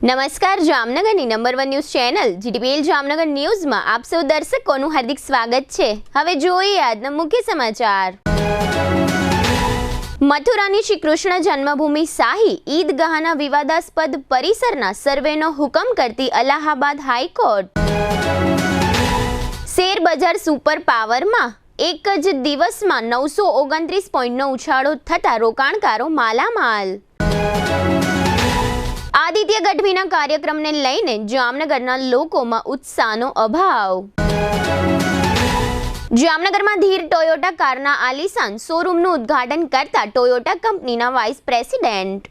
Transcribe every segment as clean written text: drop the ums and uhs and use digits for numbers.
નમસ્કાર જામનગરની number 1 news channel GTPL Jamnagar ન્યૂઝમાં આપ સૌ દર્શકોનું હાર્દિક સ્વાગત છે। હવે જોઈએ આજના મુખ્ય સમાચાર। મથુરાની શ્રી કૃષ્ણ જન્મભૂમિ શાહી ઈદગાહના વિવાદાસ્પદ પરિસરના સર્વેનો હુકમ કરતી અલ્હાબાદ હાઈકોર્ટ। શેર બજાર સુપર પાવરમાં એક જ દિવસમાં 929 પોઈન્ટનો ઉછાળો થતા રોકાણકારો માલામાલ। આદિત્ય ગઢવીના કાર્યક્રમને લઈને જામનગરના લોકોમાં ઉત્સાહનો અભાવ। જામનગરમાં ધીર ટોયોટા કારના આલિશાન શોરૂમનું ઉદ્ઘાટન કરતા ટોયોટા કંપનીના વાઇસ પ્રેસિડેન્ટ।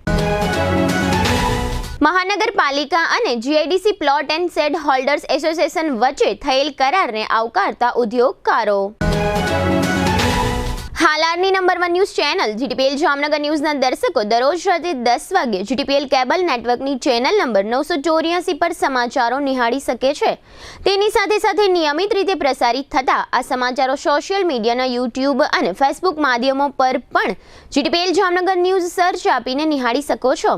મહાનગરપાલિકા અને GIDC plot and shed holders association વચ્ચે થયેલ કરારને આવકારતા ઉદ્યોગકારો। હાલારની number 1 news channel GTPL Jamnagar ન્યૂઝના દર્શકો દરરોજ રાત્રે 10 વાગ્યે જીટીપીએલ કેબલ નેટવર્કની ચેનલ નંબર 984 પર સમાચારો નિહાળી શકે છે। તેની સાથે નિયમિત રીતે પ્રસારિત થતા આ સમાચારો સોશિયલ મીડિયાના યુટ્યુબ અને ફેસબુક માધ્યમો પર પણ જીટીપીએલ જામનગર ન્યૂઝ સર્ચ આપીને નિહાળી શકો છો।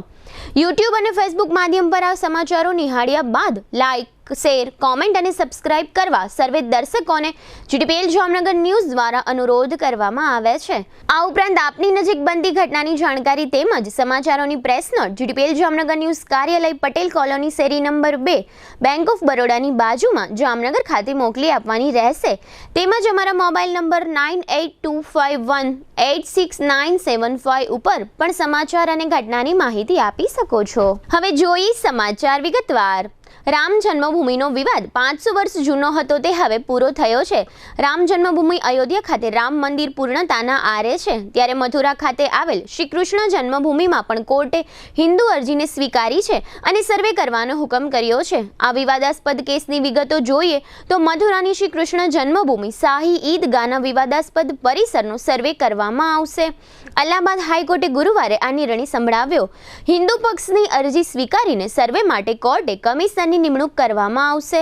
યુટ્યુબ અને ફેસબુક માધ્યમ પર આ સમાચારો નિહાળ્યા બાદ લાઈક, શેર, કોમેન્ટ અને સબસ્ક્રાઇબ કરવા સર્વે દર્શકોને જીટીપીએલ જામનગર ન્યૂઝ દ્વારા અનુરોધ કરવામાં આવે છે। આ ઉપરાંત આપની નજીક બનતી ઘટનાની જાણકારી તેમજ સમાચારોની press note GTPL Jamnagar news કાર્યાલય પટેલ કોલોની શેરી નંબર 2 બેંક ઓફ બરોડાની બાજુમાં જામનગર ખાતે મોકલી આપવાની રહેશે। તેમજ અમારા મોબાઈલ નંબર 9825186975 ઉપર પણ સમાચાર અને ઘટનાની માહિતી આપી શકો છો। હવે જોઈએ સમાચાર વિગતવાર। રામ જન્મભૂમિનો વિવાદ 500 વર્ષ જૂનો હતો તે હવે પૂરો થયો છે। રામ જન્મભૂમિ અયોધ્યા ખાતે રામ મંદિર પૂર્ણતાના આરે છે, ત્યારે મથુરા ખાતે આવેલ શ્રી કૃષ્ણ જન્મભૂમિમાં પણ કોર્ટે હિન્દુ અરજીને સ્વીકારી છે અને સર્વે કરવાનો હુકમ કર્યો છે। આ વિવાદાસ્પદ કેસની વિગતો જોઈએ તો મથુરાની શ્રી કૃષ્ણ જન્મભૂમિ શાહી ઈદગાહના વિવાદાસ્પદ પરિસરનો સર્વે કરવામાં આવશે। અલ્હાબાદ હાઈકોર્ટે ગુરુવારે આ નિર્ણય સંભળાવ્યો। હિન્દુ પક્ષની અરજી સ્વીકારીને સર્વે માટે કોર્ટે કમિશનરની નિમણૂક કરવામાં આવશે।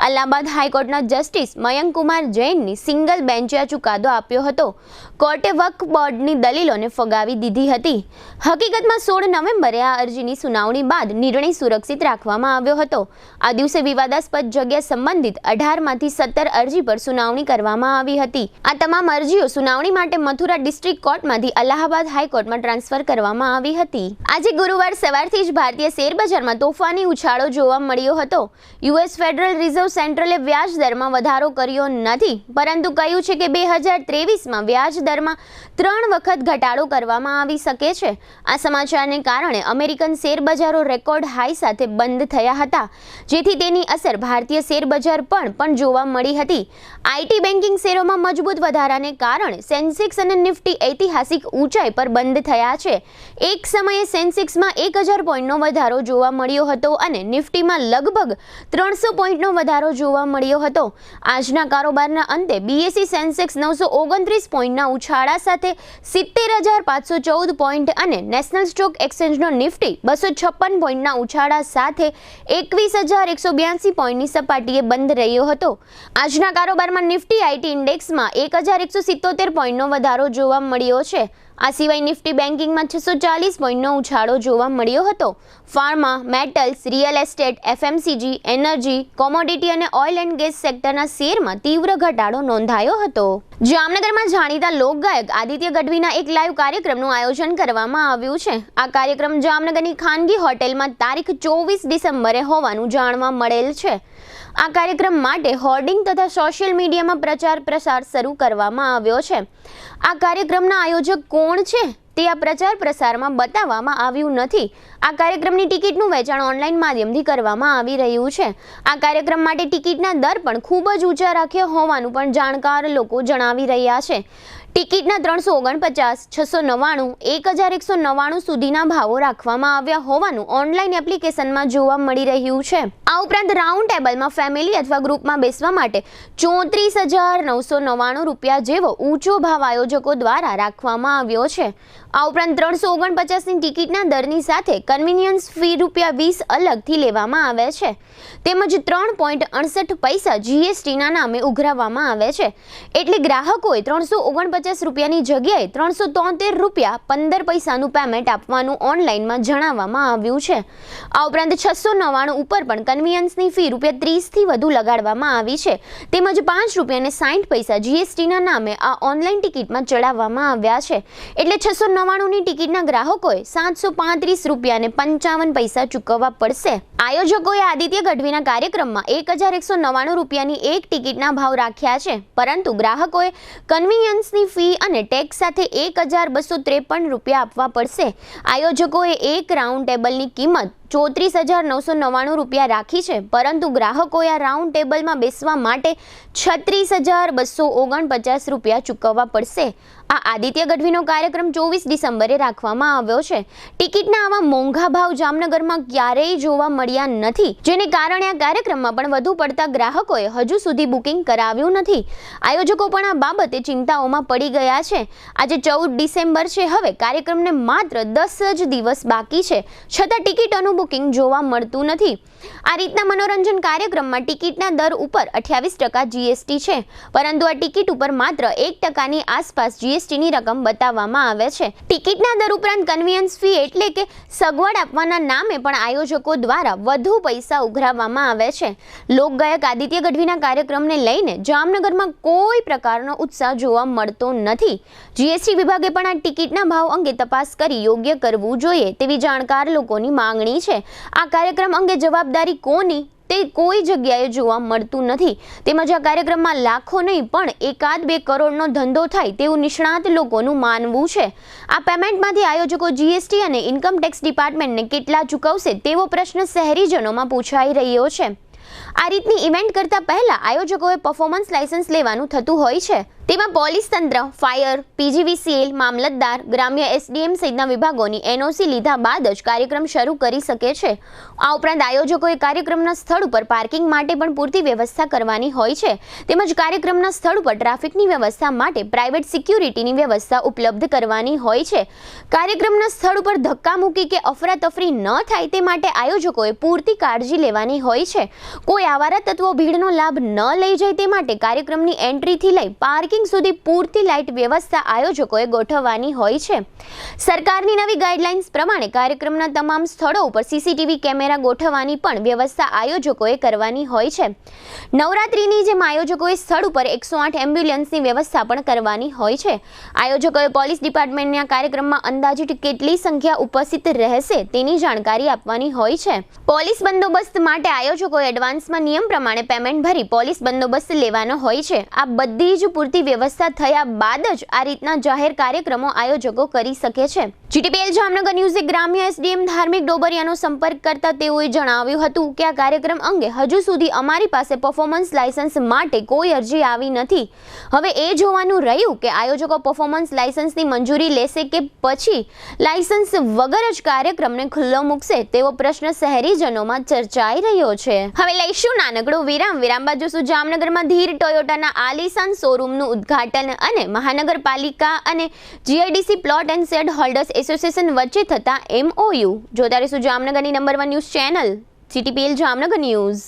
અલ્હાબાદ હાઈકોર્ટના જસ્ટિસ મયંક કુમાર જૈનની સિંગલ બેન્ચે આ ચુકાદો આપ્યો હતો। કોર્ટે વક્ફ બોર્ડની દલીલોને ફગાવી દીધી હતી। હકીકતમાં 16 નવેમ્બરે આ અરજીની સુનાવણી બાદ નિર્ણય સુરક્ષિત રાખવામાં આવ્યો હતો। આ દિવસે વિવાદાસ્પદ જગ્યા સંબંધિત 18માંથી 17 અરજી પર સુનાવણી કરવામાં આવી હતી। આ તમામ અરજીઓ સુનાવણી માટે મથુરા ડિસ્ટ્રિક્ટ કોર્ટમાંથી અલ્હાબાદ હાઈકોર્ટમાં ટ્રાન્સફર કરવામાં આવી હતી। આજે ગુરુવાર સવારથી જ ભારતીય શેરબજારમાં તોફાની ઉછાળો જોવા મળ્યો હતો। યુએસ ફેડરલ રિઝર્વ સેન્ટ્રલે વ્યાજ દરમાં વધારો કર્યો નથી, પરંતુ કહ્યું છે કે 2023માં વ્યાજ દરમાં 3 વખત ઘટાડો કરવામાં આવી શકે છે। આ સમાચારને કારણે અમેરિકન શેરબજારો રેકોર્ડ હાઈ સાથે બંધ થયા હતા, જેથી તેની અસર ભારતીય શેરબજાર પર પણ જોવા મળી હતી। આઈટી બેન્કિંગ શેરોમાં મજબૂત વધારાને કારણે સેન્સેક્સ અને નિફ્ટી ઐતિહાસિક ઊંચાઈ પર બંધ થયા છે। એક સમયે સેન્સેક્સમાં 1000 પોઈન્ટનો વધારો જોવા મળ્યો હતો અને નિફ્ટીમાં લગભગ 300 પોઈન્ટનો વધારો જોવા મળ્યો હતો। આજના કારોબારના અંતે બીએસઈ સેન્સેક્સ 929 પોઈન્ટના ઉછાળા સાથે 70514 પોઈન્ટ અને નેશનલ સ્ટોક એક્સચેન્જનો નિફ્ટી 256 પોઈન્ટના ઉછાળા સાથે 21182 પોઈન્ટની સપાટીએ બંધ રહ્યો હતો। આજના કારોબારમાં નિફ્ટી આઈટી ઇન્ડેક્સમાં 1177 પોઈન્ટનો વધારો જોવા મળ્યો છે। આ સિવાય નિફ્ટી બેન્કિંગમાં 640 પોઈન્ટનો ઉછાળો જોવા મળ્યો હતો। Pharma, metals, real estate, FMCG, energy, commodity અને ઓઇલ એન્ડ ગેસ સેક્ટરના શેરમાં તીવ્ર ઘટાડો નોંધાયો હતો। જામનગરમાં જાણીતા લોકગાયક આદિત્ય ગઢવીના એક લાઈવ કાર્યક્રમનું આયોજન કરવામાં આવ્યું છે। આ કાર્યક્રમ જામનગરની ખાનગી હોટેલમાં તારીખ 24 ડિસેમ્બરે હોવાનું જાણવા મળેલ છે। આ કાર્યક્રમ માટે હોર્ડિંગ તથા સોશિયલ મીડિયામાં પ્રચાર પ્રસાર શરૂ કરવામાં આવ્યો છે। આ કાર્યક્રમના આયોજક કોણ છે તે આ પ્રચાર પ્રસારમાં બતાવવામાં આવ્યું નથી। આ કાર્યક્રમની ટિકિટનું વેચાણ ઓનલાઈન માધ્યમથી કરવામાં આવી રહ્યું છે। આ કાર્યક્રમ માટે ટિકિટના દર પણ ખૂબ જ ઊંચા રાખ્યા હોવાનું પણ જાણકાર લોકો જણાવી રહ્યા છે। ટિકિટના 349, 699, 1199 સુધીના ભાવો રાખવામાં આવ્યા હોવાનું ઓનલાઈન એપ્લિકેશનમાં જોવા મળી રહ્યું છે। આ ઉપરાંત રાઉન્ડ ટેબલમાં ફેમિલી અથવા ગ્રુપમાં બેસવા માટે 34999 રૂપિયા જેવો ઊંચો ભાવ આયોજકો દ્વારા રાખવામાં આવ્યો છે। આ ઉપરાંત 349ની ટિકિટના દરની સાથે કન્વીનિયન્સ ફી ₹20 અલગથી લેવામાં આવે છે, તેમજ 3.68 જીએસટીના નામે ઉઘરાવવામાં આવે છે. એટલે ગ્રાહકોએ ₹349ની જગ્યાએ ₹373.15નું પેમેન્ટ આપવાનું ઓનલાઈનમાં જણાવવામાં આવ્યું છે. આ ઉપરાંત 699 ઉપર પણ કન્વીનિયન્સની ફી ₹30થી વધુ લગાડવામાં આવી છે, તેમજ ₹5.60 જીએસટીના નામે આ ઓનલાઈન ટિકિટમાં ચડાવવામાં આવ્યા છે. એટલે 699ની ટિકિટના ગ્રાહકોએ ₹735.55 ચૂકવવા પડશે. આયોજકોએ આદિત્ય ગઢવીના કાર્યક્રમમાં ₹1199ની એક ટિકિટના ભાવ રાખ્યા છે, પરંતુ ગ્રાહકોએ કન્વીનિયન્સની ફી અને ટેક્સ સાથે ₹1253 આપવા પડશે. આયોજકોએ એક રાઉન્ડ ટેબલની કિંમત ₹34,999 રાખી છે, પરંતુ ગ્રાહકોએ આ રાઉન્ડ ટેબલમાં બેસવા માટે ₹36,249 ચૂકવવા પડશે. આ આદિત્ય ગઢવીનો કાર્યક્રમ 24 ડિસેમ્બરે રાખવામાં આવ્યો છે. ટિકિટના આવા મોંઘા ભાવ જામનગરમાં ક્યારેય જોવા મળ્યા નથી, જેને કારણે આ કાર્યક્રમમાં પણ વધુ પડતા ગ્રાહકોએ હજુ સુધી બુકિંગ કરાવ્યું નથી. આયોજકો પણ આ બાબતે ચિંતાઓમાં પડી ગયા છે. આજે 14 ડિસેમ્બર છે. હવે કાર્યક્રમને માત્ર 10 જ દિવસ બાકી છે, છતાં ટિકિટોનું બુકિંગ જોવા મળતું નથી. આ રીતના મનોરંજન કાર્યક્રમમાં ટિકિટના દર ઉપર 28% જીએસટી છે, પરંતુ આ ટિકિટ ઉપર માત્ર 1%ની આસપાસ જીએસટીની રકમ બતાવવામાં આવે છે. ટિકિટના દર ઉપરાંત કન્વીનિયન્સ ફી એટલે કે સગવડ આપવાના નામે પણ આયોજકો દ્વારા વધુ પૈસા ઉઘરાવવામાં આવે છે. લોકગાયક આદિત્ય ગઢવીના કાર્યક્રમને લઈને જામનગરમાં કોઈ પ્રકારનો ઉત્સાહ જોવા મળતો નથી. જીએસટી વિભાગે પણ આ ટિકિટના ભાવ અંગે તપાસ કરી યોગ્ય કરવું જોઈએ તેવી જાણકાર લોકોની માંગણી છે. આ કાર્યક્રમ અંગે જવાબદારી કોની તે કોઈ જગ્યાએ જોવા મળતું નથી, તેમજ આ કાર્યક્રમમાં લાખો નહીં પણ 1-2 કરોડનો ધંધો થાય તેવું નિષ્ણાત લોકોનું માનવું છે. આ પેમેન્ટમાંથી આયોજકો જીએસટી અને ઇન્કમ ટેક્સ ડિપાર્ટમેન્ટને કેટલા ચૂકવશે તેવો પ્રશ્ન શહેરીજનોમાં પૂછાઈ રહ્યો છે. આ રીતની ઇવેન્ટ કરતા પહેલા આયોજકોએ પરફોર્મન્સ લાયસન્સ લેવાનું થતું હોય છે. તેમાં પોલીસ તંત્ર, ફાયર, પીજીવીસીએલ, મામલતદાર, ગ્રામ્ય એસડીએમ સહિતના વિભાગોની એનઓસી લીધા બાદ જ કાર્યક્રમ શરૂ કરી શકે છે. આ ઉપરાંત આયોજકોએ કાર્યક્રમના સ્થળ ઉપર પાર્કિંગ માટે પણ પૂરતી વ્યવસ્થા કરવાની હોય છે, તેમજ કાર્યક્રમના સ્થળ ઉપર ટ્રાફિકની વ્યવસ્થા માટે પ્રાઇવેટ સિક્યુરિટીની વ્યવસ્થા ઉપલબ્ધ કરવાની હોય છે. કાર્યક્રમના સ્થળ ઉપર ધક્કામુક્કી કે અફરાતફરી ન થાય તે માટે આયોજકોએ પૂરતી કાળજી લેવાની હોય છે. કોઈ આવારા તત્વો ભીડનો લાભ ન લઈ જાય તે માટે કાર્યક્રમની એન્ટ્રીથી લઈ પાર્કિંગ સુધી પૂરતી લાઇટ વ્યવસ્થા આયોજકોએ ગોઠવવાની હોય છે. સરકારની નવી ગાઈડલાઇન્સ પ્રમાણે કાર્યક્રમના તમામ સ્થળો ઉપર સીસીટીવી કેમેરા ગોઠવવાની પણ વ્યવસ્થા આયોજકોએ કરવાની હોય છે. નવરાત્રીની જેમ આયોજકોએ સ્થળ ઉપર 108 એમ્બ્યુલન્સની વ્યવસ્થા પણ કરવાની હોય છે. આયોજકોએ પોલીસ ડિપાર્ટમેન્ટના કાર્યક્રમમાં અંદાજિત કેટલી સંખ્યા ઉપસ્થિત રહેશે તેની જાણકારી આપવાની હોય છે. પોલીસ બંદોબસ્ત માટે આયોજકોએ એડવાન્સમાં નિયમ પ્રમાણે પેમેન્ટ ભરી પોલીસ બંદોબસ્ત લેવાનો હોય છે. આ બધી જ પૂરતી વ્યવસ્થા થયા બાદ જ આ રીતના જાહેર કાર્યક્રમો આયોજકો કરી શકે છે. જીટીપીએલ જામનગર ન્યૂઝે ગ્રામ્ય એસડીએમ ધાર્મિક ડોબરિયાનો સંપર્ક કરતા તેઓએ જણાવ્યું હતું કે આ કાર્યક્રમ અંગે હજુ સુધી અમારી પાસે પરફોર્મન્સ લાયસન્સ માટે કોઈ અરજી આવી નથી. હવે એ જોવાનું રહ્યું કે આયોજકો પરફોર્મન્સ લાયસન્સની મંજૂરી લેશે કે પછી લાયસન્સ વગર જ કાર્યક્રમને ખુલ્લો મૂકશે તેવો પ્રશ્ન શહેરીજનોમાં ચર્ચાઈ રહ્યો છે. હવે લઈશું નાનકડો વિરામ બાદ જોશું જામનગરમાં ધીર ટોયોટાના આલીશાન શોરૂમનું ઉદ્ઘાટન અને મહાનગરપાલિકા અને GIDC plot and shed holders association વચ્ચે થતા MOU. જોતા રહીશું જામનગરની number 1 news channel GTPL Jamnagar news.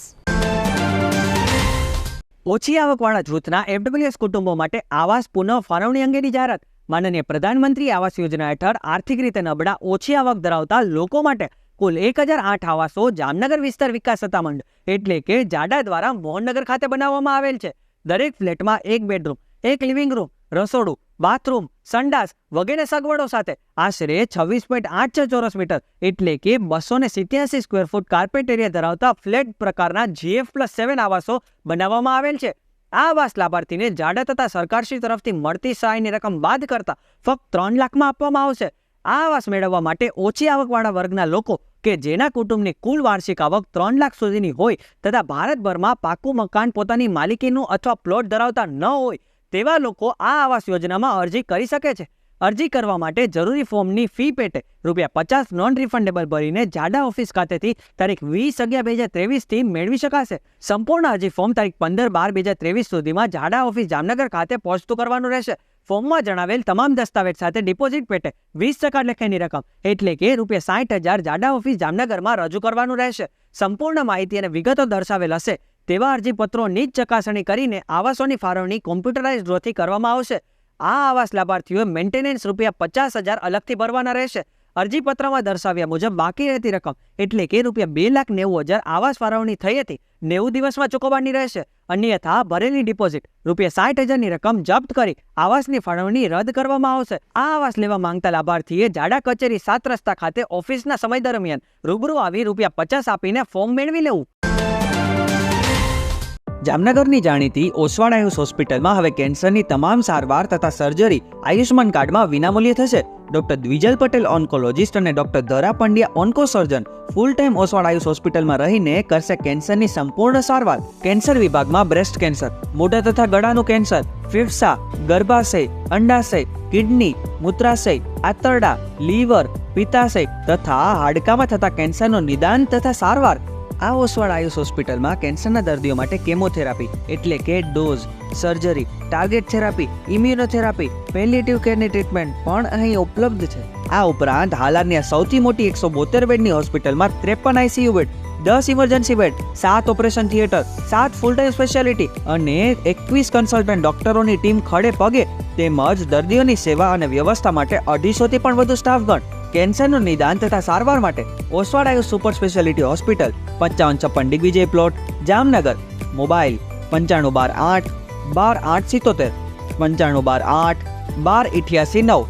ઓછી આવકવાળા જૂથના FWS કુટુંબો માટે આવાસ પુનઃ ફાળવણી અંગેની જાહેરાત. માનનીય પ્રધાનમંત્રી આવાસ યોજના હેઠળ આર્થિક રીતે નબળા ઓછી આવક ધરાવતા લોકો માટે કુલ 1008 આવાસો જામનગર વિસ્તાર વિકાસ સત્તામંડળ એટલે કે જાડા દ્વારા મોહનનગર ખાતે બનાવવામાં આવેલ છે. દરેક ફ્લેટમાં 1 બેડરૂમ, 1 લિવિંગ રૂમ, રસોડું, બાથરૂમ, સંડાસ વગેરે સગવડો સાથે આશરે 26.86 ચોરસ મીટર એટલે કે 287 સ્ક્વેર ફૂટ કાર્પેટ એરિયા ધરાવતા ફ્લેટ પ્રકારના GF+7 આવાસો બનાવવામાં આવેલ છે. આ આવાસ લાભાર્થીને જાડા તથા સરકારશ્રી તરફથી મળતી સહાયની રકમ બાદ કરતા ફક્ત 3 લાખમાં આપવામાં આવશે. આ આવાસ મેળવવા માટે ઓછી આવકવાળા વર્ગના લોકો કે જેના કુટુંબની કુલ વાર્ષિક આવક 3 લાખ સુધીની હોય તથા ભારતભરમાં પાકું મકાન પોતાની માલિકીનું અથવા પ્લોટ ધરાવતા ન હોય તેવા લોકો આ આવાસ યોજનામાં અરજી કરી શકે છે. અરજી કરવા માટે જરૂરી ફોર્મની ફી પેટે ₹50 નોન રિફંડેબલ ભરીને જાડા ઓફિસ ખાતેથી તારીખ 20/11/2023 મેળવી શકાશે. સંપૂર્ણ અરજી ફોર્મ તારીખ 15/12/2023 સુધીમાં જાડા ઓફિસ જામનગર ખાતે પહોંચતું કરવાનું રહેશે. ફોર્મમાં જણાવેલ તમામ દસ્તાવેજ સાથે ડિપોઝિટ પેટે 20% લેખાની રકમ એટલે કે ₹60,000 જાડા ઓફિસ જામનગરમાં રજૂ કરવાનું રહેશે. સંપૂર્ણ માહિતી અને વિગતો દર્શાવેલ હશે તેવા અરજીપત્રોની જ ચકાસણી કરીને આવાસોની ફાળવણી કોમ્પ્યુટરાઇઝ ડ્રોથી કરવામાં આવશે. આ આવાસ લાભાર્થીઓએ મેન્ટેનન્સ ₹50,000 અલગથી ભરવાના રહેશે. અરજીપત્રમાં દર્શાવ્યા મુજબ બાકી રહેતી રકમ એટલે કે ₹2,90,000 આવાસ ફાળવણી થઈ હતી 90 દિવસમાં ચૂકવવાની રહેશે. અન્યથા ભરેલી ડિપોઝિટ ₹60,000ની રકમ જપ્ત કરી આવાસની ફાળવણી રદ કરવામાં આવશે. આ આવાસ લેવા માંગતા લાભાર્થીએ જાડા કચેરી 7 રસ્તા ખાતે ઓફિસના સમય દરમિયાન રૂબરૂ આવી ₹50 આપીને ફોર્મ મેળવી લેવું. જામનગરની જાણીતી ઓસવાડ આયુષ હોસ્પિટલમાં હવે કેન્સરની તમામ સારવાર તથા સર્જરી આયુષ્માન કાર્ડમાં વિનામૂલ્યે થશે. ડોક્ટર દ્વિજલ પટેલ ઓન્કોલોજીસ્ટ અને ડોક્ટર ધરા પંડ્યા ઓન્કોસર્જન ફૂલ ટાઈમ ઓસવાડ આયુષ હોસ્પિટલમાં રહીને કરશે કેન્સરની સંપૂર્ણ સારવાર. કેન્સર વિભાગમાં બ્રેસ્ટ કેન્સર, મોઢા તથા ગળાનું કેન્સર, ફેફસા, ગર્ભાશય, અંડાશય, કિડની, મૂત્રાશય, આંતરડા, લીવર, પિત્તાશય તથા હાડકામાં થતા કેન્સરનું નિદાન તથા સારવાર. આ ઓસવાડ આયુષ હોસ્પિટલમાં કેન્સરના દર્દીઓ માટે કેમોથેરાપી એટલે કે dose, surgery, target therapy, immunotherapy, palliative કેરની ટ્રીટમેન્ટ પણ અહીં ઉપલબ્ધ છે. આ ઉપરાંત હાલની આ સૌથી મોટી 172 બેડની હોસ્પિટલમાં 53 ICU bed, 10 emergency bed, 7 operation theatre, 7 full time speciality અને 21 કન્સલ્ટન્ટ ડોક્ટરોની ટીમ ખડે પગે તેમજ દર્દીઓની સેવા અને વ્યવસ્થા માટે 250થી પણ વધુ સ્ટાફગણ. કેન્સરનું નિદાન તથા સારવાર માટે Oswad Ayush super speciality hospital 5556 Digvijay plot, Jamnagar. Mobile 9512 8 12877 9512 8 1288 9.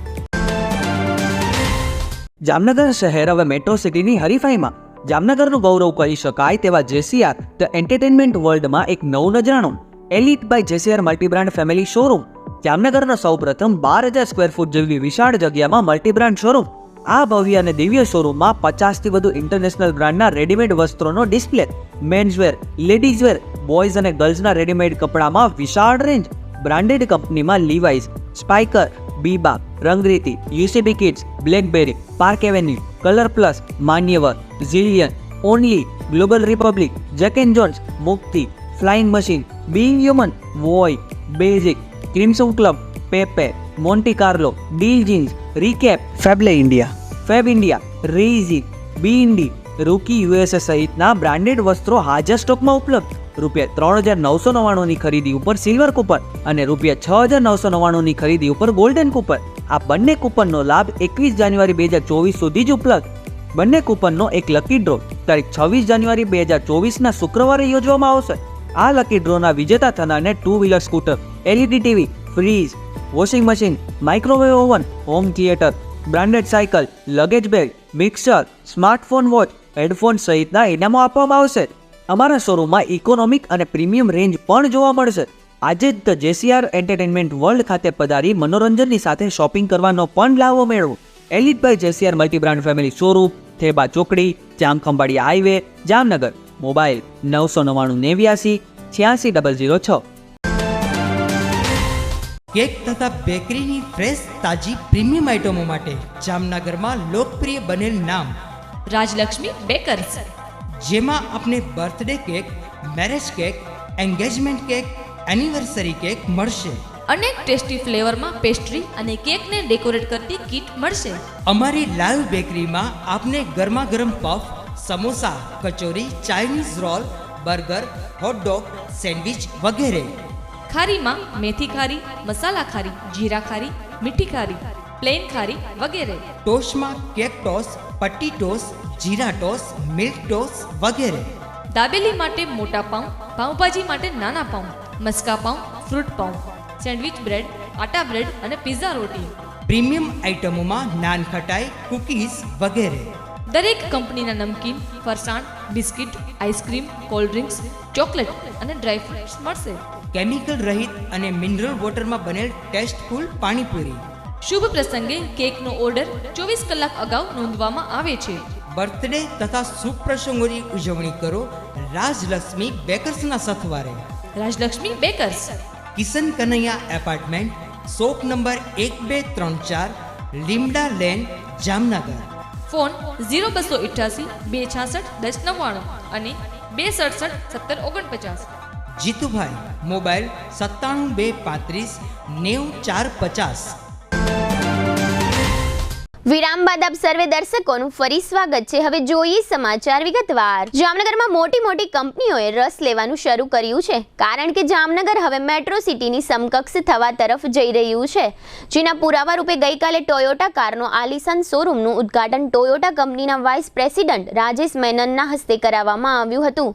Jamnagar શહેર હવે મેટ્રો સિટીની હરીફાઈમાં. જામનગરનું ગૌરવ કરી શકાય તેવા જેસીઆર ધ એન્ટરટેનમેન્ટ વર્લ્ડમાં એક નવું નજરાણું elite by જેસીઆર multi brand family showroom. જામનગરનો સૌપ્રથમ 12,000 સ્ક્વેર ફૂટ જેવી વિશાળ જગ્યામાં મલ્ટીબ્રાન્ડ શોરૂમ. આ ભવ્ય અને દિવ્ય શોરૂમમાં 50થી વધુ ઇન્ટરનેશનલ બ્રાન્ડના રેડીમેડ વસ્ત્રોનો ડિસ્પ્લે, મેન્સવેર, લેડીઝવેર, બોયઝ અને ગર્લ્સના રેડીમેડ કપડામાં વિશાળ રેન્જ. બ્રાન્ડેડ કંપનીમાં Levi's, Spykar, Biba, Rangriti, UCB Kids, Blackberry, Park Avenue, Colour Plus, Manyavar, Zillion, Only, Global Republic, Jack and Jones, Mukti, Flying Machine, Being Human, Voi, basic, Crimson Club, Pepe, Monte Carlo, Deal Jeans, Recap, Fable India, Fabindia, રેઝી, બીઇન્ડી, Rookie USA સહિતના branded વસ્ત્રો હાજર સ્ટોકમાં ઉપલબ્ધ. ₹3,999ની ખરીદી ઉપર silver coupon અને ₹6,999ની ખરીદી ઉપર ગોલ્ડન કૂપન. આ બંને કૂપનનો લાભ 21 જાન્યુઆરી 2024 સુધી જ ઉપલબ્ધ. બંને કૂપનનો એક લકી ડ્રો તારીખ 26 જાન્યુઆરી 2024ના શુક્રવારે યોજવામાં આવશે. આ લકી ડ્રોના વિજેતા થનારને 2 wheeler scooter, LED TV, fridge, washing machine, microwave oven, home theatre, branded cycle, luggage bag, mixer, smartphone watch, headphone સહિતના ઇનામો આપવામાં આવશે. અમારા શોરૂમમાં ઇકોનોમિક અને પ્રીમિયમ રેન્જ પણ જોવા મળશે. આજે જ ધ જેસીઆર એન્ટરટેનમેન્ટ વર્લ્ડ ખાતે પધારી મનોરંજનની સાથે શોપિંગ કરવાનો પણ લાવો મેળવો. Elite by જેસીઆર multi brand family showroom, Theba ચોકડી, Jamkhambhaliya highway, Jamnagar. Mobile 999 89 86 006. Cake તથા બેકરીની ફ્રેશ તાજી પ્રીમિયમ આઇટમો માટે જામનગરમાં લોકપ્રિય બનેલ નામ રાજલક્ષ્મી બેકર્સ, જેમાં આપને birthday cake, marriage cake, engagement cake, anniversary cake મળશે. અનેક ટેસ્ટી ફ્લેવરમાં પેસ્ટ્રી અને કેકને ડેકોરેટ કરતી કીટ મળશે. અમારી લાઈવ બેકરીમાં આપને ગરમા ગરમ puff, samosa, kachori, Chinese roll, burger, hot dog, sandwich વગેરે. ખારીમાં મેથી ખારી, મસાલા ખારી, જીરા ખારી, મીઠી ખારી, પ્લેન ખારી વગેરે. ટોસ્ટમાં કેક ટોસ, પટ્ટી ટોસ, જીરા ટોસ, મિલ્ક ટોસ વગેરે. દાબેલી માટે મોટા પાઉં, પાઉંભાજી માટે નાના પાઉં, મસ્કા પાઉં, ફ્રૂટ પાઉં, સેન્ડવિચ બ્રેડ, આટા બ્રેડ અને પિઝા રોટી. પ્રીમિયમ આઇટમોમાં નાન ખટાઈ, કૂકીઝ વગેરે. દરેક કંપનીના નમકીન, ફરસાણ, biscuit, ice cream, cold drinks, chocolate અને ડ્રાય ફ્રૂટ્સ મળશે. કેમિકલ રહિત અને મિનરલ વોટરમાં બનેલ ટેસ્ટફુલ પાણીપુરી. શુભ પ્રસંગે કેકનો ઓર્ડર 24 કલાક અગાઉ નોંધવામાં આવે છે. બર્થડે તથા શુભ પ્રસંગોની ઉજવણી કરો રાજલક્ષ્મી બેકર્સના સથવારે. Rajlakshmi bakers, Kishan Kanaiya apartment, shop number 1234 Limda lane Jamnagar. Phone 0288 266 1099 અને 267 1749. જીતુભાઈ મોબાઈલ 97 235 9450. વિરામ બાદ આપ સર્વે દર્શકોનું ફરી સ્વાગત છે. હવે જોઈએ સમાચાર વિગતવાર. જામનગરમાં મોટી મોટી કંપનીઓએ રસ લેવાનું શરૂ કર્યું છે, કારણ કે જામનગર હવે મેટ્રો સિટીની સમકક્ષ થવા તરફ જઈ રહ્યું છે, જેના પુરાવા રૂપે ગઈકાલે ટોયોટા કારનો આલિશાન શોરૂમનું ઉદ્ઘાટન ટોયોટા કંપનીના વાઇસ પ્રેસિડન્ટ રાજેશ મેનનના હસ્તે કરાવવામાં આવ્યું હતું.